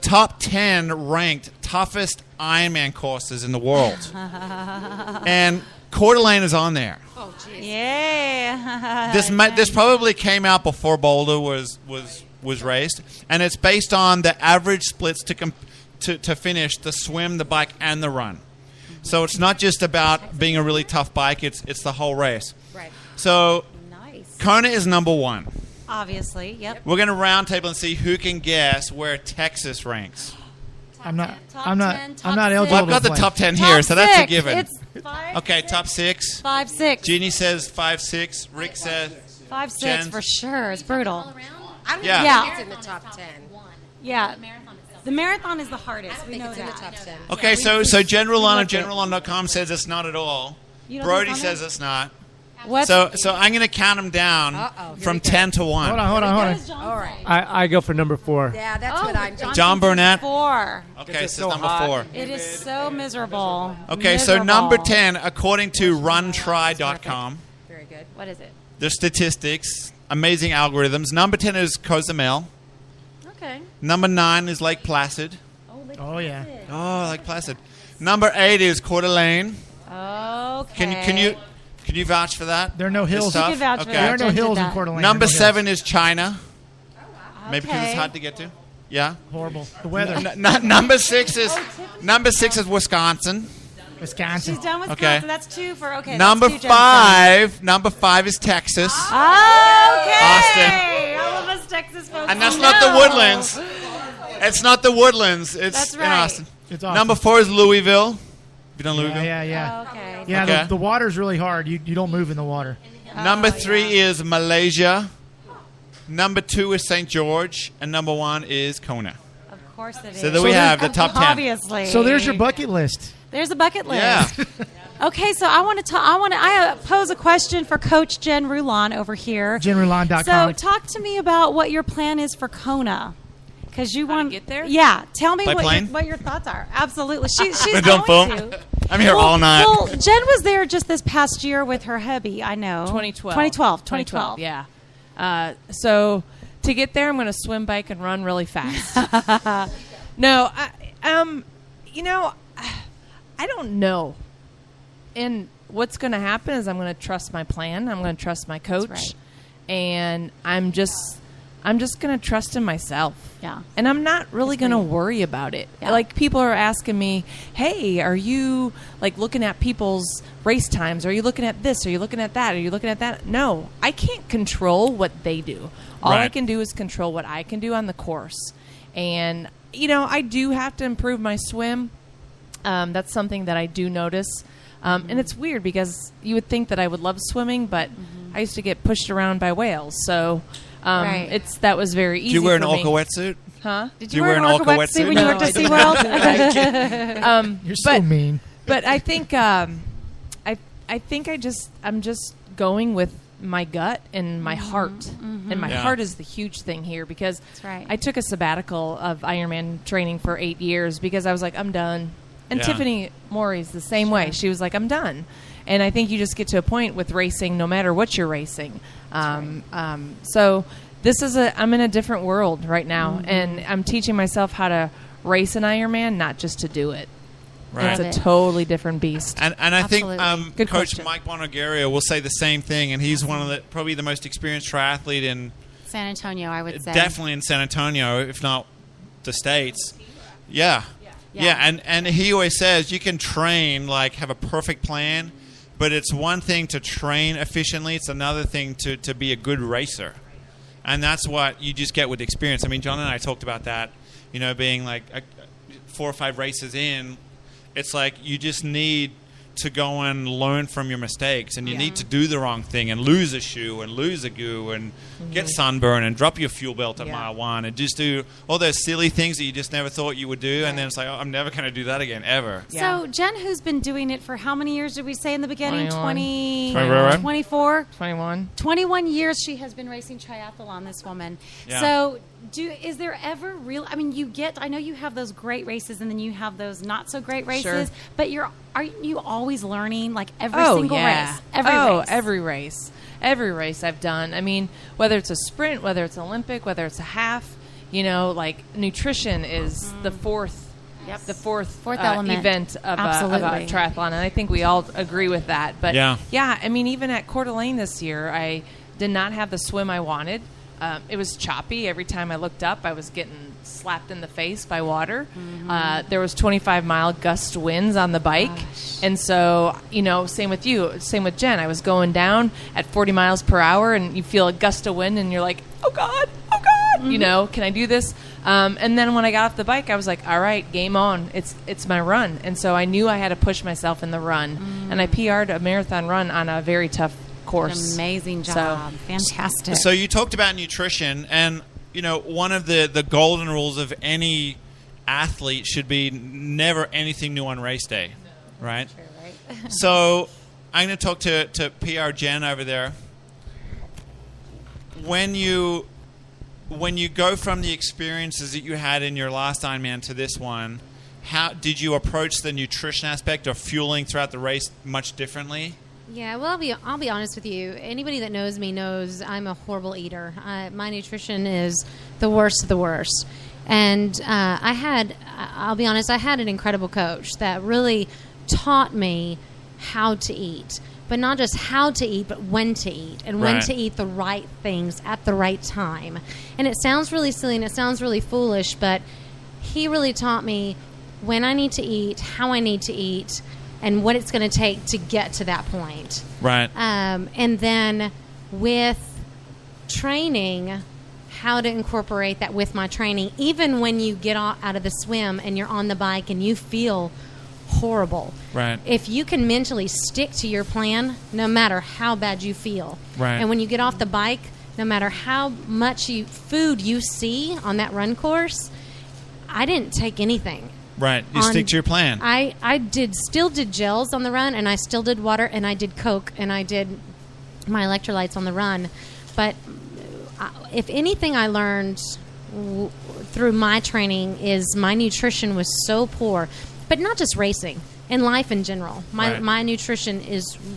top 10 ranked toughest Ironman courses in the world. And Coeur d'Alene is on there. Oh, jeez. Yeah. This probably came out before Boulder was raced, and it's based on the average splits to finish the swim, the bike, and the run. So it's not just about being a really tough bike; it's the whole race. Right. So Nice. Kona is number 1. Obviously, yep. We're going to round table and see who can guess where Texas ranks. I'm not. Top I'm not. 10, I'm top not six. eligible. Well, I've got to the play. top 10 here, so that's a six. given. It's 5, Okay, 6, top 6. 5, 6. Jeannie says 5, 6. Rick says 5, 6 Jen? for sure. It's brutal. I don't Yeah. even Yeah. think it's in the top 10. Yeah. The marathon is the hardest. We know It's in the that. top 10. Okay, so General on of GeneralOn.com says it's not at all. You don't Brody think says on it's not. What's So I'm going to count them down Uh-oh, here from we go. 10 to 1. Hold on. All right. I go for number 4. Yeah, that's what I'm thinking. John Burnett. 4. Okay, It's so so number hot. 4. It is so miserable. Okay, so Miserable. number 10, according to runtry.com, Very good. What is it? the statistics, amazing algorithms. Number 10 is Cozumel. Okay. Number 9 is Lake Placid. Oh yeah. Oh, Lake Placid. Number 8 is Coeur d'Alene. Okay. Can you vouch for that? There are no It's hills. tough? You can vouch for Okay. There are that. no Jen did hills in that. Coeur d'Alene. Number There are no hills. 7 is China. Maybe because it's Okay. hard to get to. Yeah. Horrible. The weather. Number 6 is Wisconsin. Wisconsin. She's done with Okay. Wisconsin. That's 2 for okay. Number that's 2 Jen's done. 5 is Texas. Okay. Austin. All of us Texas folks. And that's know. not the Woodlands. It's not the Woodlands. It's That's in right. Austin. It's awesome. Number 4 is Louisville. Have you done Yeah, Louisville? yeah. Okay. Yeah, Okay. the water's really hard. You don't move in the water. Number 3 is Malaysia. Number 2 is St. George. And number 1 is Kona. Of course it is. So there we have the top 10. Obviously. So there's your bucket list. There's a bucket list. Yeah. Okay, so I pose a question for Coach Jen Rulon over here. GenRulon.com. So talk to me about what your plan is for Kona. Because you want get there? Yeah, tell me By plane? what your thoughts are. Absolutely, she's Don't going phone. to. I'm here all night. Well, Jen was there just this past year with her hubby. I know. 2012. Yeah. So to get there, I'm going to swim, bike, and run really fast. No, I don't know. And what's going to happen is I'm going to trust my plan. I'm going to trust my coach, right. and I'm just going to trust in myself. Yeah. And I'm not really going to worry about it. Yeah. Like, people are asking me, hey, are you, like, looking at people's race times? Are you looking at this? Are you looking at that? Are you looking at that? No, I can't control what they do. All I Right. can do is control what I can do on the course. And, I do have to improve my swim. That's something that I do notice. And it's weird because you would think that I would love swimming, but I used to get pushed around by whales. So Right. that was very easy Do you wear an for me. orca wetsuit? Huh? Did Do you wear an orca wetsuit wetsuit? when you No, worked at I SeaWorld? You're so mean. But I think I think I'm just going with my gut and my heart. And my Yeah. heart is the huge thing here because That's right. I took a sabbatical of Ironman training for 8 years because I was like, I'm done. And Yeah. Tiffany Morey's the same way. She was like, I'm done. And I think you just get to a point with racing, no matter what you're racing. So this is I'm in a different world right now, and I'm teaching myself how to race an Ironman, not just to do it. Right. It's a totally different beast. And I think Good Coach question. Mike Bonogario will say the same thing, and he's one of probably the most experienced triathlete in San Antonio, I would say. definitely in San Antonio, if not the States. Yeah. And he always says you can train, like have a perfect plan, but it's one thing to train efficiently. It's another thing to be a good racer. And that's what you just get with experience. I mean, John and I talked about that, being like 4 or 5 races in. It's like you just need to go and learn from your mistakes, and you need to do the wrong thing and lose a shoe and lose a goo and get sunburn and drop your fuel belt at mile 1 and just do all those silly things that you just never thought you would do, and then it's like, I'm never going to do that again, ever. So Jen, who's been doing it for how many years did we say in the beginning? 21. 24? 21. 21 years she has been racing triathlon, this woman. Yeah. So is there ever I mean, I know you have those great races and then you have those not so great races, but are you always learning, like every single race? Every race I've done. I mean, whether it's a sprint, whether it's Olympic, whether it's a half, like nutrition is the fourth element. event of a triathlon, and I think we all agree with that. But I mean, even at Coeur d'Alene this year, I did not have the swim I wanted. It was choppy. Every time I looked up, I was getting slapped in the face by water. There was 25-mile gust winds on the bike. And so, same with you, same with Jen. I was going down at 40 miles per hour, and you feel a gust of wind, and you're like, oh, God, can I do this? And then when I got off the bike, I was like, all right, game on. It's my run. And so I knew I had to push myself in the run. And I PR'd a marathon run on a very tough course. Amazing job. Fantastic. So you talked about nutrition, and one of the golden rules of any athlete should be never anything new on race day, right? True, right? So I'm going to talk to PR Jen over there. When you go from the experiences that you had in your last Ironman to this one, how did you approach the nutrition aspect or fueling throughout the race much differently? Yeah, well, I'll be honest with you. Anybody that knows me knows I'm a horrible eater. My nutrition is the worst of the worst. And I'll be honest, I had an incredible coach that really taught me how to eat. But not just how to eat, but when to eat. And when to eat the right things at the right time. And it sounds really silly and it sounds really foolish, but he really taught me when I need to eat, how I need to eat, and what it's going to take to get to that point. Right. And then with training, how to incorporate that with my training, even when you get out of the swim and you're on the bike and you feel horrible. Right. If you can mentally stick to your plan, no matter how bad you feel. Right. And when you get off the bike, no matter how much food you see on that run course, I didn't take anything. Right. You stick to your plan. I still did gels on the run, and I still did water, and I did Coke, and I did my electrolytes on the run. But if anything I learned through my training is my nutrition was so poor, but not just racing, in life in general. My nutrition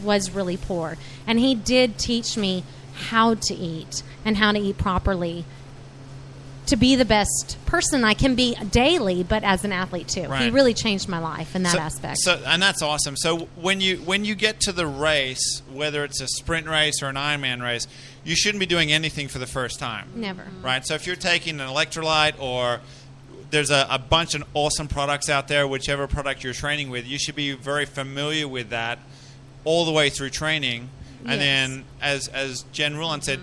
was really poor. And he did teach me how to eat and how to eat properly to be the best person I can be daily, but as an athlete too. Right. He really changed my life in that aspect. And that's awesome. So when you get to the race, whether it's a sprint race or an Ironman race, you shouldn't be doing anything for the first time. Never. Right? So if you're taking an electrolyte, or there's a bunch of awesome products out there, whichever product you're training with, you should be very familiar with that all the way through training. And then, as Jen Rulon said,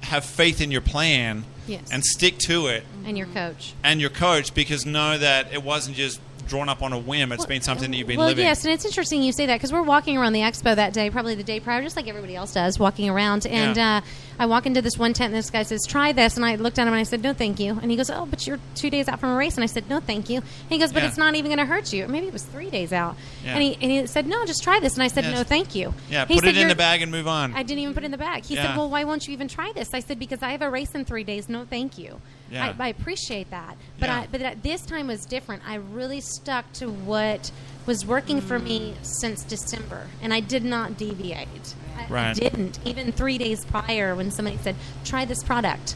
have faith in your plan. Yes. And stick to it. And your coach. Because know that it wasn't just drawn up on a whim. It's been something that you've been living. Well, yes, and it's interesting you say that, because we're walking around the expo that day, probably the day prior, just like everybody else does, walking around. And I walk into this one tent, and this guy says, try this. And I looked at him, and I said, no, thank you. And he goes, oh, but you're 2 days out from a race. And I said, no, thank you. And he goes, but it's not even going to hurt you. Or maybe it was 3 days out. Yeah. And he said, no, just try this. And I said, no, thank you. Yeah, put it in the bag and move on. I didn't even put it in the bag. He said, well, why won't you even try this? I said, because I have a race in 3 days. No, thank you. I appreciate that. But but this time was different. I really stuck to what was working for me since December, and I did not deviate. I Right. didn't. Even 3 days prior, when somebody said, "Try this product,"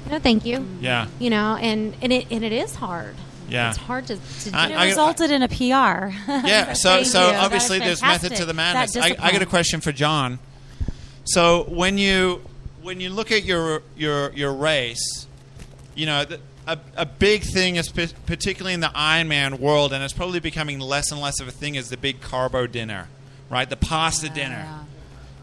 no, thank you. Yeah. You know, and it is hard. Yeah. It's hard to do. I- It resulted in a PR. Yeah. So Thank you. obviously That's there's method to fantastic. the madness. That I got a discipline. question for John. So when you look at your race, you know, a big thing is particularly in the Ironman world, and it's probably becoming less and less of a thing, is the big carbo dinner, right? The pasta dinner.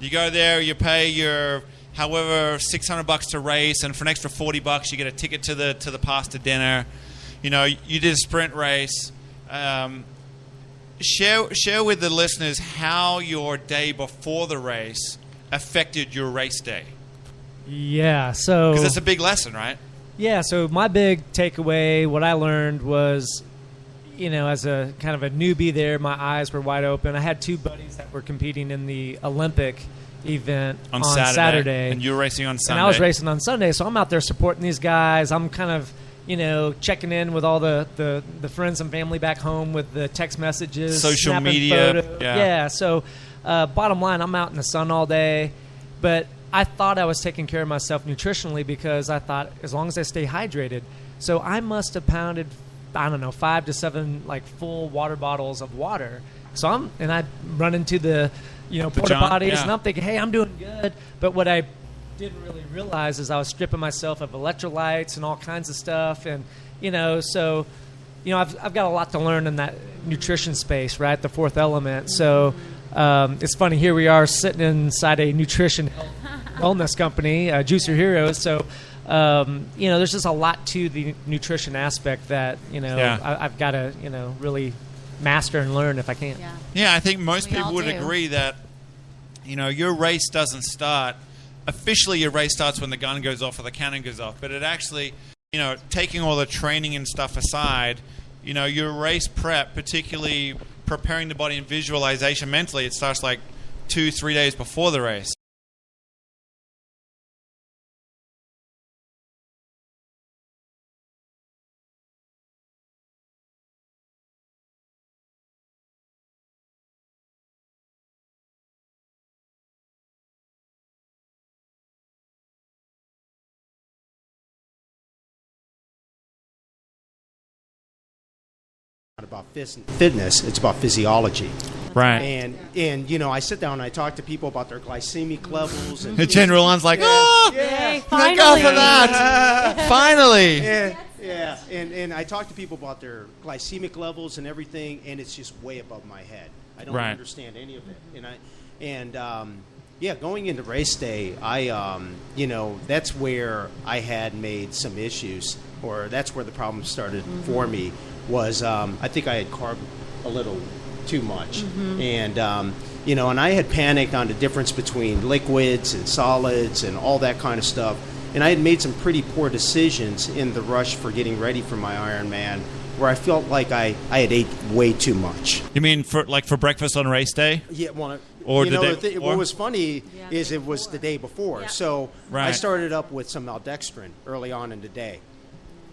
You go there, you pay your however $600 to race, and for an extra $40 you get a ticket to the pasta dinner. You know, you did a sprint race. Share with the listeners how your day before the race affected your race day, Yeah, so because it's a big lesson, right? yeah, so my big takeaway, what I learned was, you know, as a kind of a newbie there, my eyes were wide open. I had two buddies that were competing in the Olympic event On Saturday, and you were racing on Sunday. and I was racing on Sunday, so I'm out there supporting these guys. I'm kind of, you know, checking in with all the friends and family back home with the text messages, Social snapping media, photos. yeah. So bottom line, I'm out in the sun all day, but I thought I was taking care of myself nutritionally because I thought as long as I stay hydrated. So I must have pounded, I don't know, 5 to 7 like full water bottles of water. So I run into the, you know, porta John, potties, yeah. and I'm thinking, hey, I'm doing good. But what I didn't really realize is I was stripping myself of electrolytes and all kinds of stuff, and you know, so you know, I've got a lot to learn in that nutrition space, right? The fourth element. So it's funny, here we are sitting inside a nutrition wellness company, Juicer Heroes. So you know, there's just a lot to the nutrition aspect that, you know, Yeah. I've got to, you know, really master and learn if I can. Yeah. Yeah, I think most We people all would do. agree that, you know, your race doesn't start. Officially, your race starts when the gun goes off or the cannon goes off. But it actually, you know, taking all the training and stuff aside, you know, your race prep, particularly preparing the body and visualization mentally, it starts like 2-3 days before the race. Not about fitness, it's about physiology. Right. And you know, I sit down and I talk to people about their glycemic levels and The general one's like, oh, Yay, look out for finally. that. Finally. yeah, and I talk to people about their glycemic levels and everything, and it's just way above my head. I don't Right. understand any of it. And going into race day, I you know, that's where I had made some issues, or that's where the problem started for me. Was I think I had carb a little too much, and you know, and I had panicked on the difference between liquids and solids and all that kind of stuff, and I had made some pretty poor decisions in the rush for getting ready for my Ironman, where I felt like I had ate way too much. You mean for breakfast on race day? Yeah, well, Or you the know, day the before? what was funny Yeah. is it was the day before, so I Right. started up with some Maldextrin early on in the day.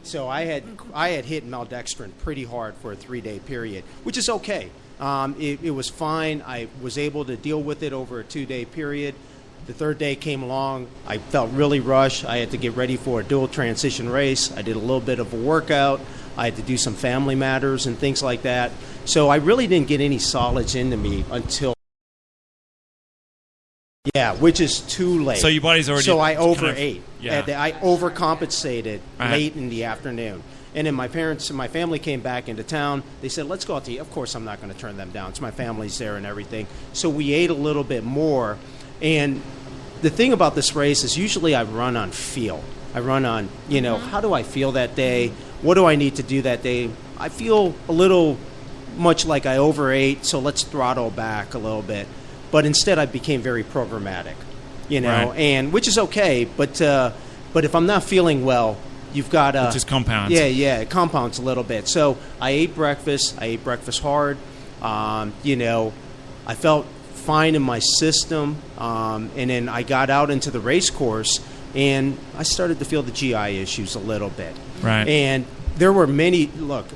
So I had hit Maldextrin pretty hard for a 3-day period, which is okay. It was fine. I was able to deal with it over a 2-day period. The third day came along. I felt really rushed. I had to get ready for a dual transition race. I did a little bit of a workout. I had to do some family matters and things like that. So I really didn't get any solids into me until, which is too late. So your body's already So I kind of- overate. yeah. I overcompensated Right. late in the afternoon. And then my parents and my family came back into town. They said, let's go out to eat. Of course, I'm not going to turn them down. It's my family's there and everything. So we ate a little bit more. And the thing about this race is usually I run on feel. I run on, you know, how do I feel that day? What do I need to do that day? I feel a little much like I overate, so let's throttle back a little bit. But instead, I became very programmatic, you know, Right. and which is okay. But if I'm not feeling well, you've got to... It just compounds. Yeah, it compounds a little bit. So I ate breakfast. I ate breakfast hard. You know, I felt fine in my system. And then I got out into the race course, and I started to feel the GI issues a little bit. Right. And there were many... Look,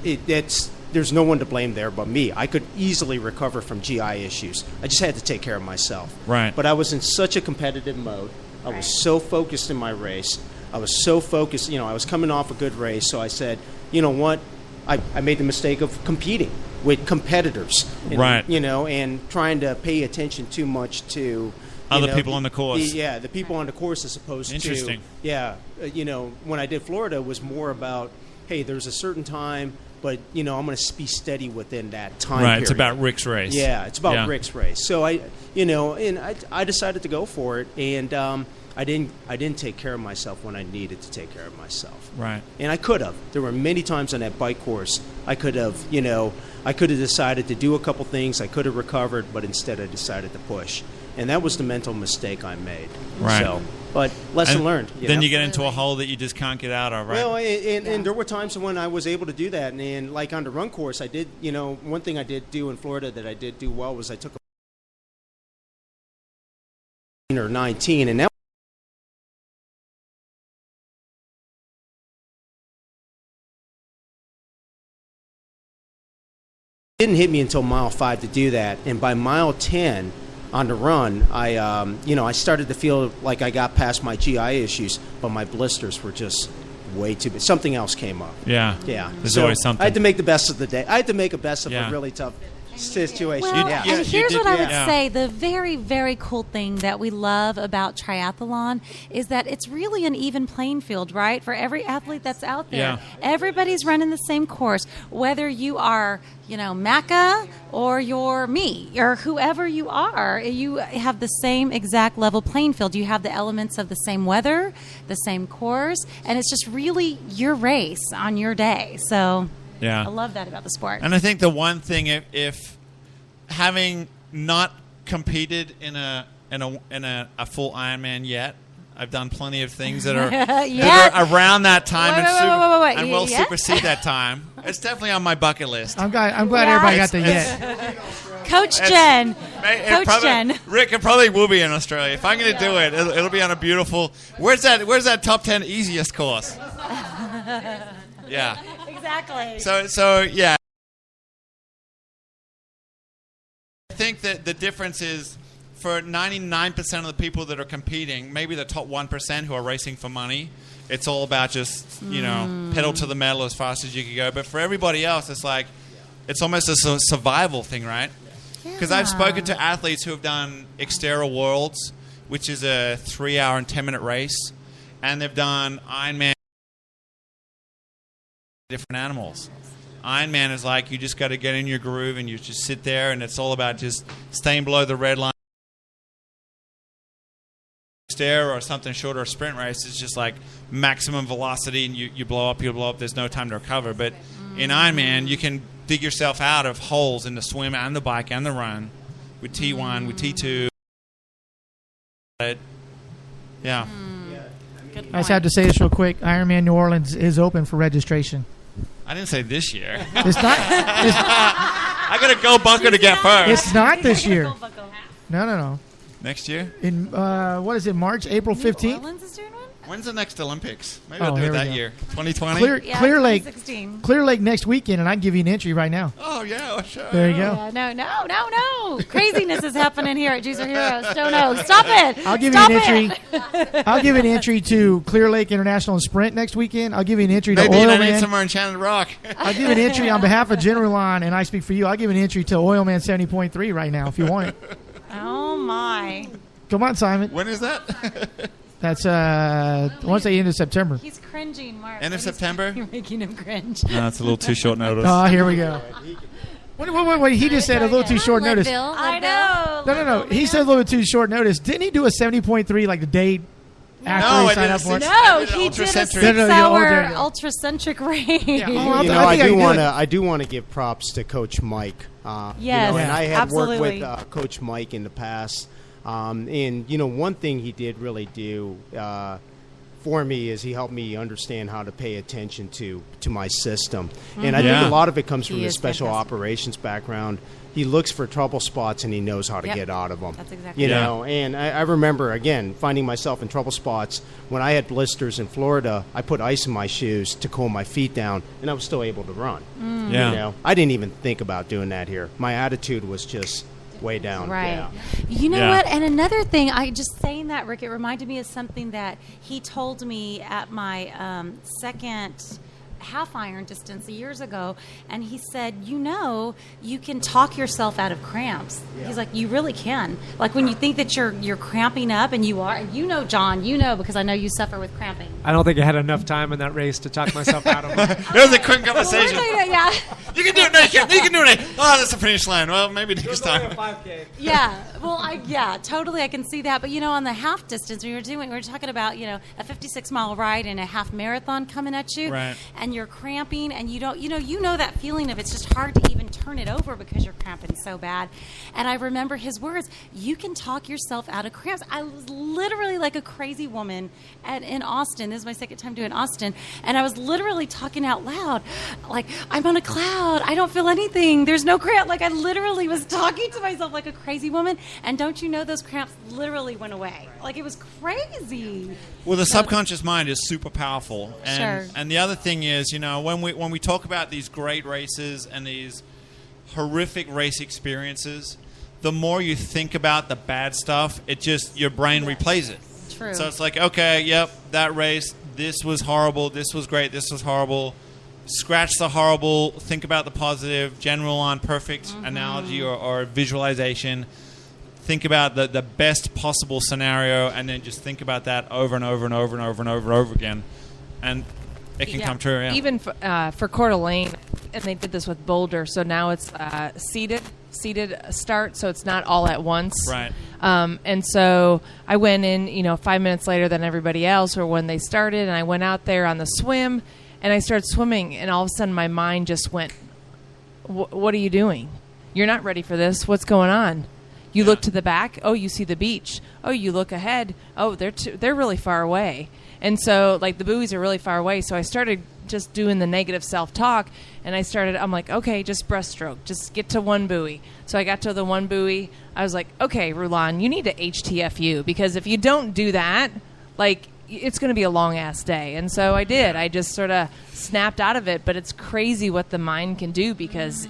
it's there's no one to blame there but me. I could easily recover from GI issues. I just had to take care of myself. Right. But I was in such a competitive mode. I was so focused in my race. I was so focused. I was coming off a good race, so I said, you know what? I made the mistake of competing with competitors. Right. And trying to pay attention too much to Other people on the course. The people on the course as opposed Interesting. to when I did Florida, it was more about, hey, there's a certain time, but I'm going to be steady within that time Right. period. It's about Rick's race. Yeah, it's about Rick's race. So I decided to go for it, and I didn't take care of myself when I needed to take care of myself. Right. And I could have. There were many times on that bike course I could have decided to do a couple things. I could have recovered, but instead I decided to push. And that was the mental mistake I made. Right. So, but lesson learned. Then you get into a hole that you just can't get out of, right? Well, and there were times when I was able to do that. And like on the run course, I did, one thing I did do in Florida that I did do well was I took a or 19, and that didn't hit me until mile 5 to do that. And by mile 10 on the run, I started to feel like I got past my GI issues, but my blisters were just way too big. Something else came up. Yeah. There's So always something. I had to make the best of the day. I had to make a best of a really tough situation. Well, yeah. and here's what I would Yeah. say. The very, very cool thing that we love about triathlon is that it's really an even playing field, right? For every athlete that's out there. Yeah. Everybody's running the same course. Whether you are, Macca or you're me or whoever you are, you have the same exact level playing field. You have the elements of the same weather, the same course, and it's just really your race on your day. So Yeah. I love that about the sport. And I think the one thing, if having not competed in a full Ironman yet, I've done plenty of things that are, that are around that time Wait. and will Yeah? supersede that time. It's definitely on my bucket list. I'm glad everybody got the yet. Coach Jen. It Coach Jen. Rick, it probably will be in Australia. If I'm going to do it, it'll be on a beautiful. Where's that top 10 easiest course? Yeah. Exactly. So yeah. I think that the difference is for 99% of the people that are competing, maybe the top 1% who are racing for money, it's all about just, pedal to the metal as fast as you can go. But for everybody else, it's like, it's almost a survival thing, right? Because I've spoken to athletes who have done Xterra Worlds, which is a 3-hour and 10-minute race, and they've done Ironman. Different animals. Ironman is like you just got to get in your groove and you just sit there, and it's all about just staying below the red line. Stair or something shorter, a sprint race is just like maximum velocity, and you blow up. There's no time to recover. But in Ironman, you can dig yourself out of holes in the swim and the bike and the run with T1, with T2. But, yeah. I just have to say this real quick. Ironman New Orleans is open for registration. I didn't say this year. It's not. I got to go bunker to get first. It's not this year. No. Next year? In what is it? March, April 15th. Orleans is doing one? When's the next Olympics? Maybe Oh, I'll do here it we that go. year. 2020? Clear Lake. 2016. Clear Lake next weekend, and I can give you an entry right now. Oh, yeah. Sure. There you go. Yeah, no. Craziness is happening here at Juicer Heroes. Stone Oak. Stop it. I'll give Stop you an entry. it. I'll give you an entry to Clear Lake International Sprint next weekend. I'll give you an entry to Maybe I need Oilman. somewhere in Enchanted Rock. I'll give you an entry on behalf of General Line, and I speak for you. I'll give you an entry to Oilman 70.3 right now if you want it. Oh, my. Come on, Simon. When is that? That's once they end of September. He's cringing, Mark. End of September? You're making him cringe. No, it's a little too short notice. Oh, here we go. Wait. He just said a little too short notice. I know. No. He said a little too short notice. Didn't he do a 70.3 like the day after No, he I signed did up a for it? 60. No, did an he did a ultracentric. No, no, 6-hour you- ultracentric race. Yeah. Oh, I think I can do it. I do want to give props to Coach Mike. Yes, and I had absolutely. worked with Coach Mike in the past. And one thing he did really do for me is he helped me understand how to pay attention to my system. And I think a lot of it comes from his special operations background. He looks for trouble spots and he knows how to get out of them. That's exactly you know. And I remember again finding myself in trouble spots when I had blisters in Florida. I put ice in my shoes to cool my feet down, and I was still able to run. You know, I didn't even think about doing that here. My attitude was just way down. Right. Yeah. You know what? And another thing, I just saying that, Rick, it reminded me of something that he told me at my second half iron distance years ago, and he said, you know, you can talk yourself out of cramps. He's like, you really can. Like when you think that you're cramping up, and you are, and you know, John, you know, because I know you suffer with cramping. I don't think I had enough time in that race to talk myself out of it. It was a quick conversation. Yeah. You can do it. No, you can't. You can do it. Oh, that's the finish line. Well, maybe next time. 5K. Yeah. Well, totally. I can see that. But, you know, on the half distance, we were talking about, you know, a 56-mile ride and a half marathon coming at you. Right. And you're cramping, and you don't, you know that feeling of it's just hard to even turn it over because you're cramping so bad. And I remember his words, you can talk yourself out of cramps. I was literally like a crazy woman in Austin. This is my second time doing Austin. And I was literally talking out loud, like, I'm on a cloud. I don't feel anything. There's no cramp. Like, I literally was talking to myself like a crazy woman. And don't you know, those cramps literally went away. Like, it was crazy. Well, the subconscious mind is super powerful, and Sure. and the other thing is, you know, when we talk about these great races and these horrific race experiences, the more you think about the bad stuff, it just your brain replays it. True. So it's like, okay, yep, that race, this was horrible, this was great, this was horrible. Scratch the horrible, think about the positive, general on perfect analogy or visualization. Think about the best possible scenario, and then just think about that over and over and over and over and over and over again, and it can come true. Yeah. Even for Coeur d'Alene, and they did this with Boulder, so now it's seated start, so it's not all at once. Right. And so I went in, 5 minutes later than everybody else, or when they started, and I went out there on the swim, and I started swimming, and all of a sudden my mind just went, "What are you doing? You're not ready for this. What's going on?" You look to the back. Oh, you see the beach. Oh, you look ahead. Oh, they're really far away. And so, like, the buoys are really far away. So I started just doing the negative self-talk, and I'm like, okay, just breaststroke. Just get to one buoy. So I got to the one buoy. I was like, okay, Rulan, you need to HTFU, because if you don't do that, like, it's going to be a long-ass day. And so I did. I just sort of snapped out of it. But it's crazy what the mind can do, because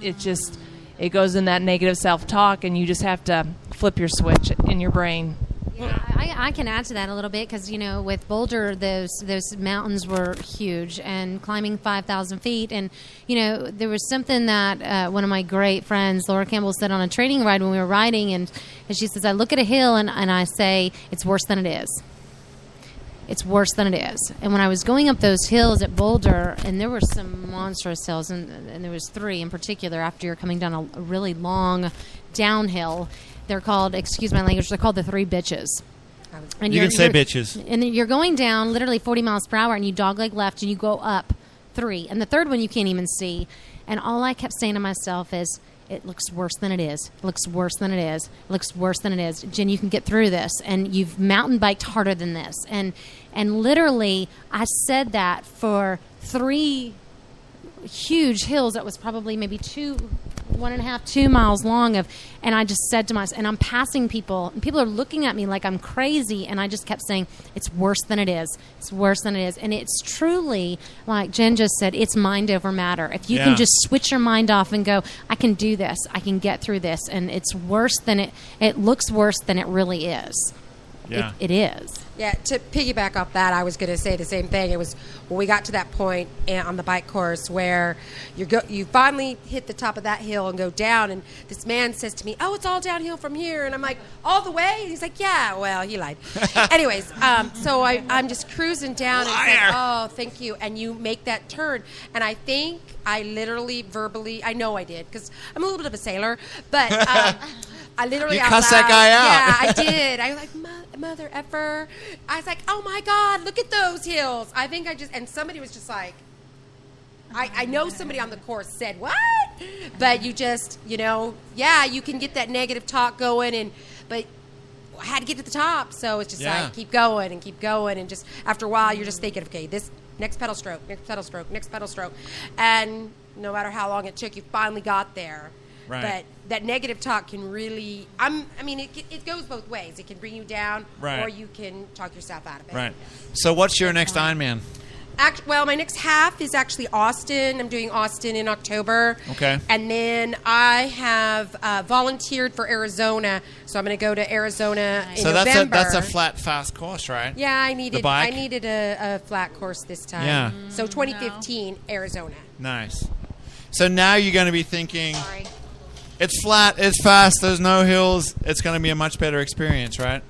it goes in that negative self-talk, and you just have to flip your switch in your brain. Yeah, I can add to that a little bit because, with Boulder, those mountains were huge and climbing 5,000 feet. And, there was something that one of my great friends, Laura Campbell, said on a training ride when we were riding. And she says, I look at a hill and I say, it's worse than it is. It's worse than it is. And when I was going up those hills at Boulder, and there were some monstrous hills, and there was 3 in particular after you're coming down a really long downhill. They're called, excuse my language, they're called the 3 bitches. And you can say bitches. And then you're going down literally 40 miles per hour, and you dogleg left, and you go up 3. And the third one you can't even see. And all I kept saying to myself is, it looks worse than it is. It looks worse than it is. It looks worse than it is. Jen, you can get through this. And you've mountain biked harder than this. And literally, I said that for 3 huge hills that was probably maybe 1.5, 2 miles long and I just said to myself, and I'm passing people, and people are looking at me like I'm crazy, and I just kept saying, it's worse than it is. It's worse than it is. And it's truly, like Jen just said, it's mind over matter. If you can just switch your mind off and go, I can do this, I can get through this, and it's worse than it looks worse than it really is. Yeah. It is. Yeah, to piggyback off that, I was going to say the same thing. It was when we got to that point on the bike course where you finally hit the top of that hill and go down, and this man says to me, "Oh, it's all downhill from here," and I'm like, "All the way?" And he's like, "Yeah." Well, he lied. Anyways, so I'm just cruising down and said, "Oh, thank you," and you make that turn, and I think I literally verbally, I know I did because I'm a little bit of a sailor, but. I literally you out cussed loud, that guy out. Yeah, I did. I was like, mother effer. I was like, oh my God, look at those hills. I think and somebody was just like, I know somebody on the course said, what? But you just, you can get that negative talk going. But I had to get to the top. So it's just Yeah. like keep going and keep going, and just after a while you're just thinking, okay, this next pedal stroke, next pedal stroke, next pedal stroke, and no matter how long it took, you finally got there. Right. But that negative talk can really, it goes both ways. It can bring you down, Right. or you can talk yourself out of it. Right. So what's your next Ironman? Well, my next half is actually Austin. I'm doing Austin in October. Okay. And then I have volunteered for Arizona, so I'm going to go to Arizona in So November. that's a flat, fast course, right? Yeah, I The bike? needed a flat course this time. Yeah. So 2015 Arizona. Nice. So now you're going to be thinking, Sorry. it's flat, it's fast, there's no hills. It's going to be a much better experience, right?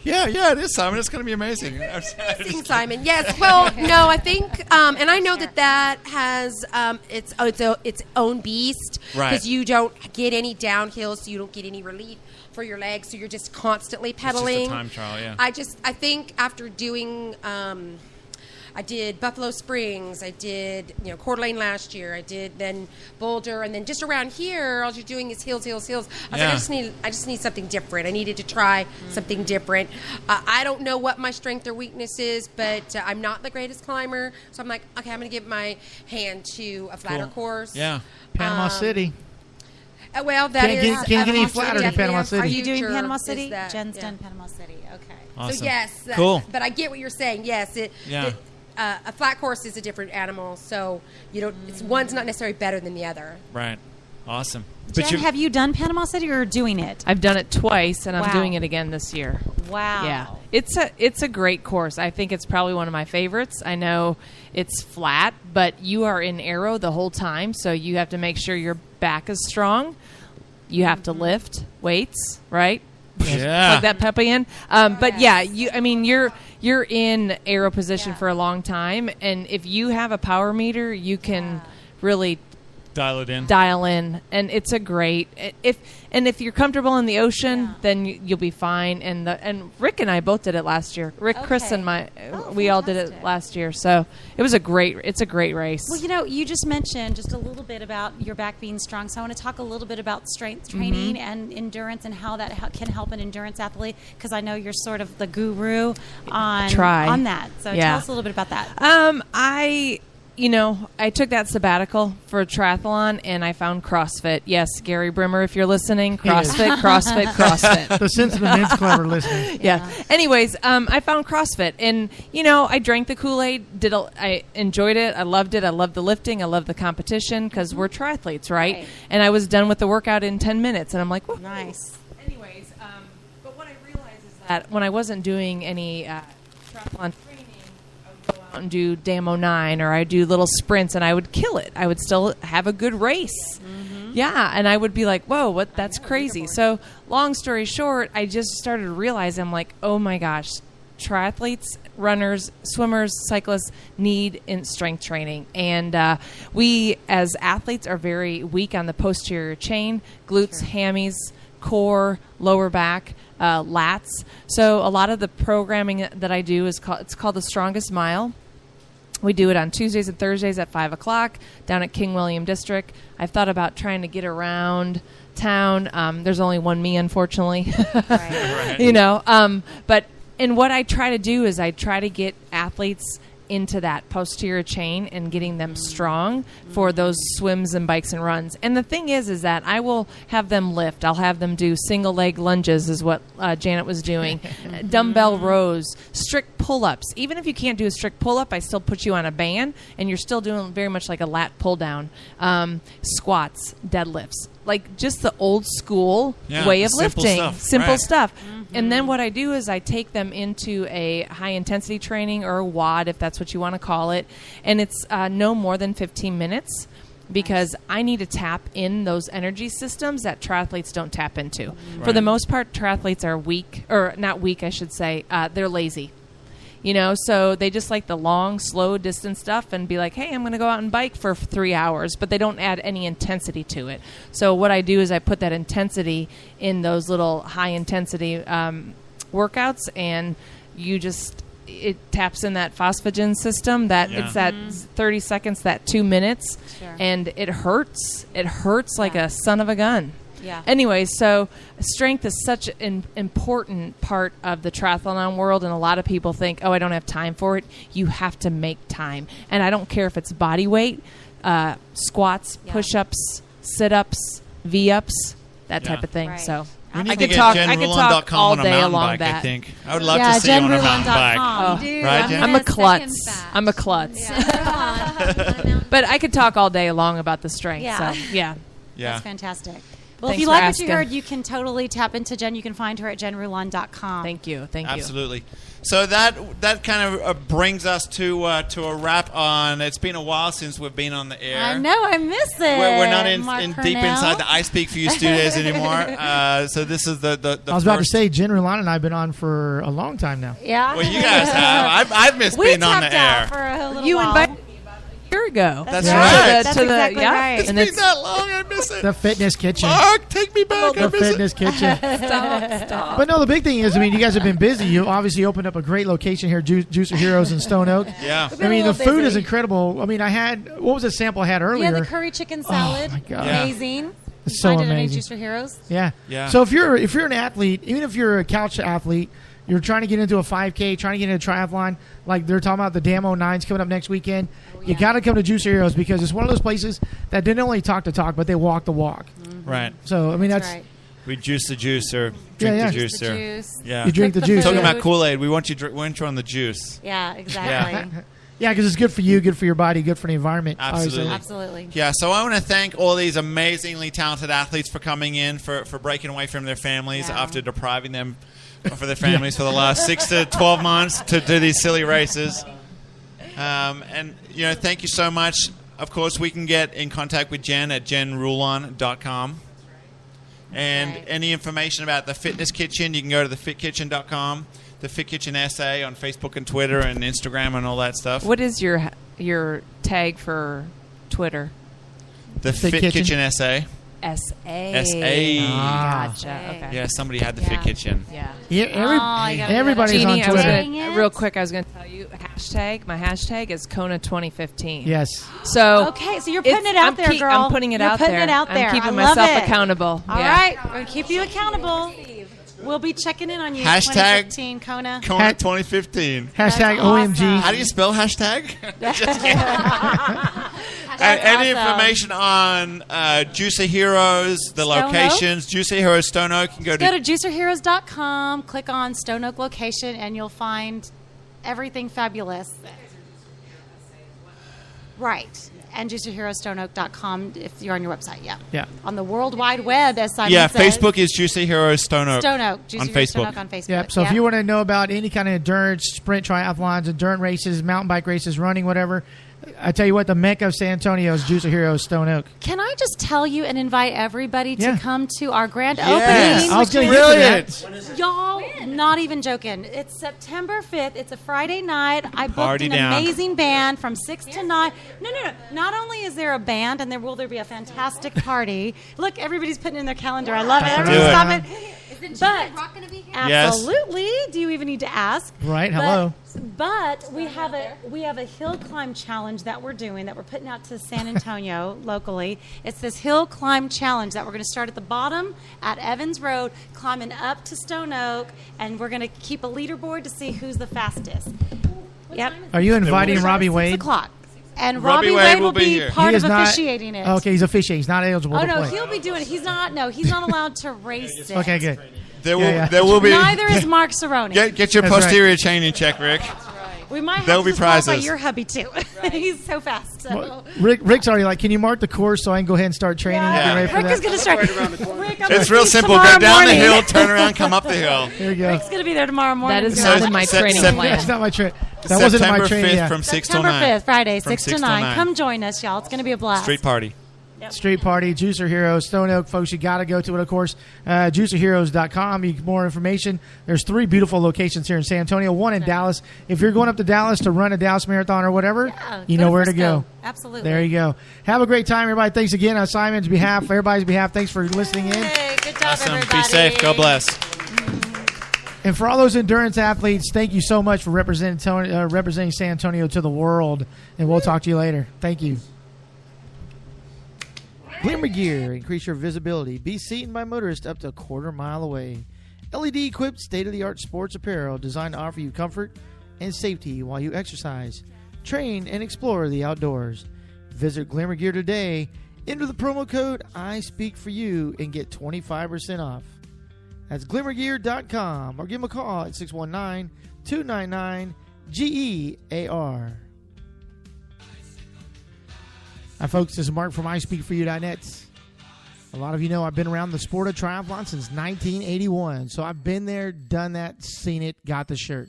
Yeah, it is, Simon. It's going to be amazing. Amazing, Simon. Yes. Well, no, I think, and I know that has its own beast, Right. because you don't get any downhill, so you don't get any relief for your legs, so you're just constantly pedaling. It's just a time trial, yeah. I think after doing. I did Buffalo Springs. I did, Coeur d'Alene last year. I did then Boulder, and then just around here, all you're doing is hills. I was like, I just need something different. I needed to try something different. I don't know what my strength or weakness is, but I'm not the greatest climber, so I'm like, okay, I'm going to give my hand to a flatter course. Yeah. Panama City. Well, that Can't is get- can't get any definitely flatter than Panama City. Are you doing future Panama is City? that, Jen's yeah. done Panama City. Okay. Awesome. So yes, Cool. But I get what you're saying. Yes, Yeah. a flat course is a different animal, so one's not necessarily better than the other. Right. Awesome. Jen, have you done Panama City or doing it? I've done it twice, and I'm Wow. doing it again this year. Wow. Yeah, it's a great course. I think it's probably one of my favorites. I know it's flat, but you are in aero the whole time, so you have to make sure your back is strong. You have to lift weights, right? Yeah. Plug that puppy in. But yeah, you're in aero position for a long time, and if you have a power meter, you can really Dial it in. dial in, and it's a great if you're comfortable in the ocean, then you'll be fine. And Rick and I both did it last year. Rick, Chris, Okay. and we all did it fantastic. last year. So it's a great race. Well, you just mentioned just a little bit about your back being strong. So I want to talk a little bit about strength training and endurance and how that can help an endurance athlete, because I know you're sort of the guru on that. So Yeah. tell us a little bit about that. I took that sabbatical for a triathlon, and I found CrossFit. Yes, Gary Brimmer, if you're listening, CrossFit, CrossFit, CrossFit. The Sensitive Men's Club are listening. Yeah. Anyways, I found CrossFit, and I drank the Kool-Aid. I enjoyed it. I loved it. I loved the lifting. I loved the competition, because we're triathletes, right? And I was done with the workout in 10 minutes, and I'm like, whoa. Nice. Anyways, but what I realized is that when I wasn't doing any triathlon training, I would go out and do Damo 9, or I'd do little sprints, and I would kill it. I would still have a good race. Yeah, and I would be like, whoa, that's crazy. So long story short, I just started realizing, I'm like, oh my gosh, triathletes, runners, swimmers, cyclists need strength training. And we as athletes are very weak on the posterior chain, glutes, hammies, core, lower back, lats. So a lot of the programming that I do is called the Strongest Mile. We do it on Tuesdays and Thursdays at 5 o'clock down at King William District. I've thought about trying to get around town. There's only one me, unfortunately. Right. But what I try to do is I try to get athletes into that posterior chain and getting them strong for those swims and bikes and runs. And the thing is that I will have them lift. I'll have them do single leg lunges, is what Janet was doing, dumbbell rows, strict pull-ups. Even if you can't do a strict pull-up, I still put you on a band, and you're still doing very much like a lat pull-down, squats, deadlifts. Like just the old school way of simple lifting. stuff, Simple right. stuff. And then what I do is I take them into a high-intensity training, or a WOD, if that's what you want to call it. And it's no more than 15 minutes, because I need to tap in those energy systems that triathletes don't tap into. Right. For the most part, triathletes are weak, or not weak, I should say. They're lazy. So they just like the long, slow distance stuff and be like, hey, I'm going to go out and bike for 3 hours, but they don't add any intensity to it. So what I do is I put that intensity in those little high intensity workouts, and it taps in that phosphagen system that it's that 30 seconds, that 2 minutes, Sure. and it hurts. It hurts like a son of a gun. Yeah. Anyway, so strength is such an important part of the triathlon world, and a lot of people think, oh, I don't have time for it. You have to make time. And I don't care if it's body weight, squats, Yeah. push-ups, sit-ups, V-ups, that type Yeah. of thing. Right. So We need I to could get talk. Jen I could Rulon.com talk all on a day mountain along bike, that. I think. I would love to see you on a mountain bike. jenrulon.com. Dude, Right, I'm Jen? I'm a gonna second klutz. that. I'm a klutz. Yeah. But I could talk all day long about the strength. Yeah. So, yeah. Yeah. That's fantastic. Well, Thanks if you for like what asking. you heard, you can totally tap into Jen. You can find her at jenrulon.com. Thank you. Thank you. Absolutely. So that kind of brings us to a wrap on. It's been a while since we've been on the air. I know, I miss it. We're not in Mark deep Purnell. inside the I Speak for You studios anymore. So this is the I was about to first- say, Jen Rulon and I have been on for a long time now. Yeah. Well, you guys have. I've missed we being on the tapped out air. for a little You while. invited me about a year ago. That's right. right. That's exactly right. It's And been it's that long. I miss it. The fitness kitchen. Mark, take me back. I The miss it. fitness kitchen. stop. But no, the big thing is, I mean, you guys have been busy. You obviously opened up a great location here, Juicer Heroes in Stone Oak. Yeah. I mean, a the little food is busy. incredible. I mean, I had, what was the sample I had earlier? Yeah, the curry chicken salad. my God. Yeah. Amazing. It's so Find it at amazing. Juicer Heroes. Yeah. Yeah. So if you're an athlete, even if you're a couch athlete, you're trying to get into a 5K, trying to get into a triathlon, like they're talking about the Damo 9s coming up next weekend, you got to come to Juicer Heroes because it's one of those places that didn't only talk the talk, but they walk the walk. Right. So, I mean, that's right. We juice the juice or drink Yeah, the yeah. juice The or juice. yeah. you drink the Drink the juice. Talking Yeah, about Kool-Aid, we want you on the juice. Yeah, exactly. yeah, because it's good for you, good for your body, good for the environment. Absolutely. obviously. Absolutely. Yeah, so I want to thank all these amazingly talented athletes for coming in, for breaking away from their families Yeah. after depriving them for their families for the last 6 to 12 months to do these silly races. And, thank you so much. Of course, we can get in contact with Jen at jenrulon.com. And Right. any information about the Fitness Kitchen, you can go to thefitkitchen.com, the Fit Kitchen SA on Facebook and Twitter and Instagram and all that stuff. What is your tag for Twitter? The Fit Fit Kitchen? Kitchen SA. SA. SA. Ah. Gotcha. Okay. Yeah, somebody had the Fit Yeah. Kitchen. Yeah. Yeah, Oh, you gotta do everybody's Jeannie, on I was Twitter. Dang gonna, it. real quick, I was going to tell you my hashtag is Kona 2015. Yes. So Okay, so you're putting it's- it out I'm there, girl. I'm putting it You're out putting there. it out there. I'm keeping I love myself it. accountable. All yeah. right, we're going to keep you accountable. We'll be checking in on you. Hashtag 2015 Kona. Kona 2015. Hashtag That's OMG. awesome. How do you spell hashtag? Just kidding. That's Any awesome. information on Juicer Heroes, the Stone Oak? locations, Juicer Heroes Stone Oak, you can go Go to to juicerheroes.com, click on Stone Oak location, and you'll find everything fabulous. Right. And juicerheroesstoneoak.com if you're on your website, yeah. Yeah. On the World Wide Web, as Simon yeah, says. Facebook is Juicy Heroes Stone Oak. Stone Oak. on Juicer Heroes Stone Facebook. Oak on Facebook. Yep. So if you want to know about any kind of endurance, sprint triathlons, endurance races, mountain bike races, running, whatever, I tell you what, the Mecca of San Antonio is Juicer Heroes Stone Oak. Can I just tell you and invite everybody to Yeah. come to our grand Yes. opening? I was which going is- to get to that. Brilliant. Y'all, not even joking. It's September 5th. It's a Friday night. I booked Party an down. amazing band from 6 to 9. No. Not only is there a band, and there will be a fantastic party. Look, everybody's putting in their calendar. I love it. Do Everybody it. stop it. Isn't But- Jimmy Rock going to be here? Yes. Absolutely. Do you even need to ask? Right, But- hello. But we have a hill climb challenge that we're doing that we're putting out to San Antonio locally. It's this hill climb challenge that we're going to start at the bottom at Evans Road, climbing up to Stone Oak, and we're going to keep a leaderboard to see who's the fastest. Yep. Are you inviting We'll Robbie start at 6 Wade? o'clock. And Robbie Robbie Wade Wade will will be be here. part He of is not- officiating it. Okay, he's officiating. He's not eligible Oh to no, play. he'll be doing it. He's not allowed to race it. Okay, good. There Yeah, will yeah. there will be Neither is Mark Cerrone. get your That's right. posterior chain in check, Rick. We might have There'll to be disqualify prizes. your hubby too. He's so fast. So. Well, Rick's already like, can you mark the course so I can go ahead and start training and Yeah. get ready for Rick is that? going to start. Rick, I'm It's gonna real see simple. Go tomorrow down the morning. hill, turn around, come up the hill. There you go. Rick's going to be there tomorrow morning. That is So- not in my Sep- training Sep- plan. That's not my training. That wasn't in my September training. 5th Yeah. from 6 till September 9. 5th, Friday, From 6 to 6 till 9. 9. Come join us, y'all. It's going to be a blast. Street party. Street Party, Juicer Heroes, Stone Oak, folks, you got to go to it, of course. JuicerHeroes.com. You get more information. There's 3 beautiful locations here in San Antonio, 1 in Dallas. If you're going up to Dallas to run a Dallas Marathon or whatever, Yeah, you go know where to Frisco. go. Absolutely. There you go. Have a great time, everybody. Thanks again on Simon's behalf, everybody's behalf. Thanks for listening in. Hey, good job, Awesome. everybody. Be safe. God bless. And for all those endurance athletes, thank you so much for representing San Antonio to the world. And we'll talk to you later. Thank you. Glimmer Gear, increase your visibility. Be seen by motorists up to a quarter mile away. LED-equipped, state-of-the-art sports apparel designed to offer you comfort and safety while you exercise, train, and explore the outdoors. Visit Glimmer Gear today. Enter the promo code ISpeakForYou and get 25% off. That's glimmergear.com or give them a call at 619-299-GEAR. Hi, folks. This is Mark from ISpeakForYou.net. A lot of you know I've been around the sport of triathlon since 1981. So I've been there, done that, seen it, got the shirt.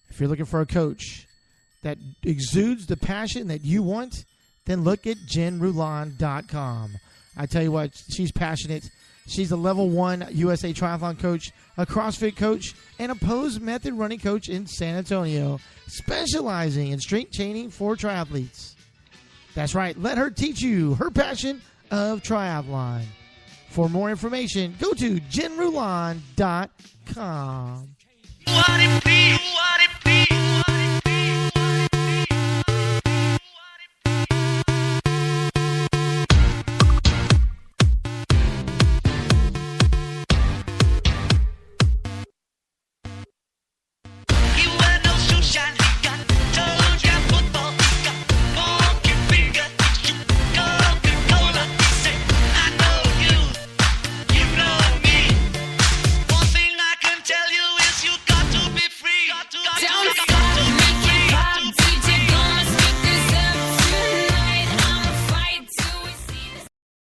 If you're looking for a coach that exudes the passion that you want, then look at JenRulon.com. I tell you what, she's passionate. She's a level 1 USA Triathlon coach, a CrossFit coach, and a pose method running coach in San Antonio, specializing in strength training for triathletes. That's right. Let her teach you her passion of triathlon. For more information, go to JenRulon.com. What it feels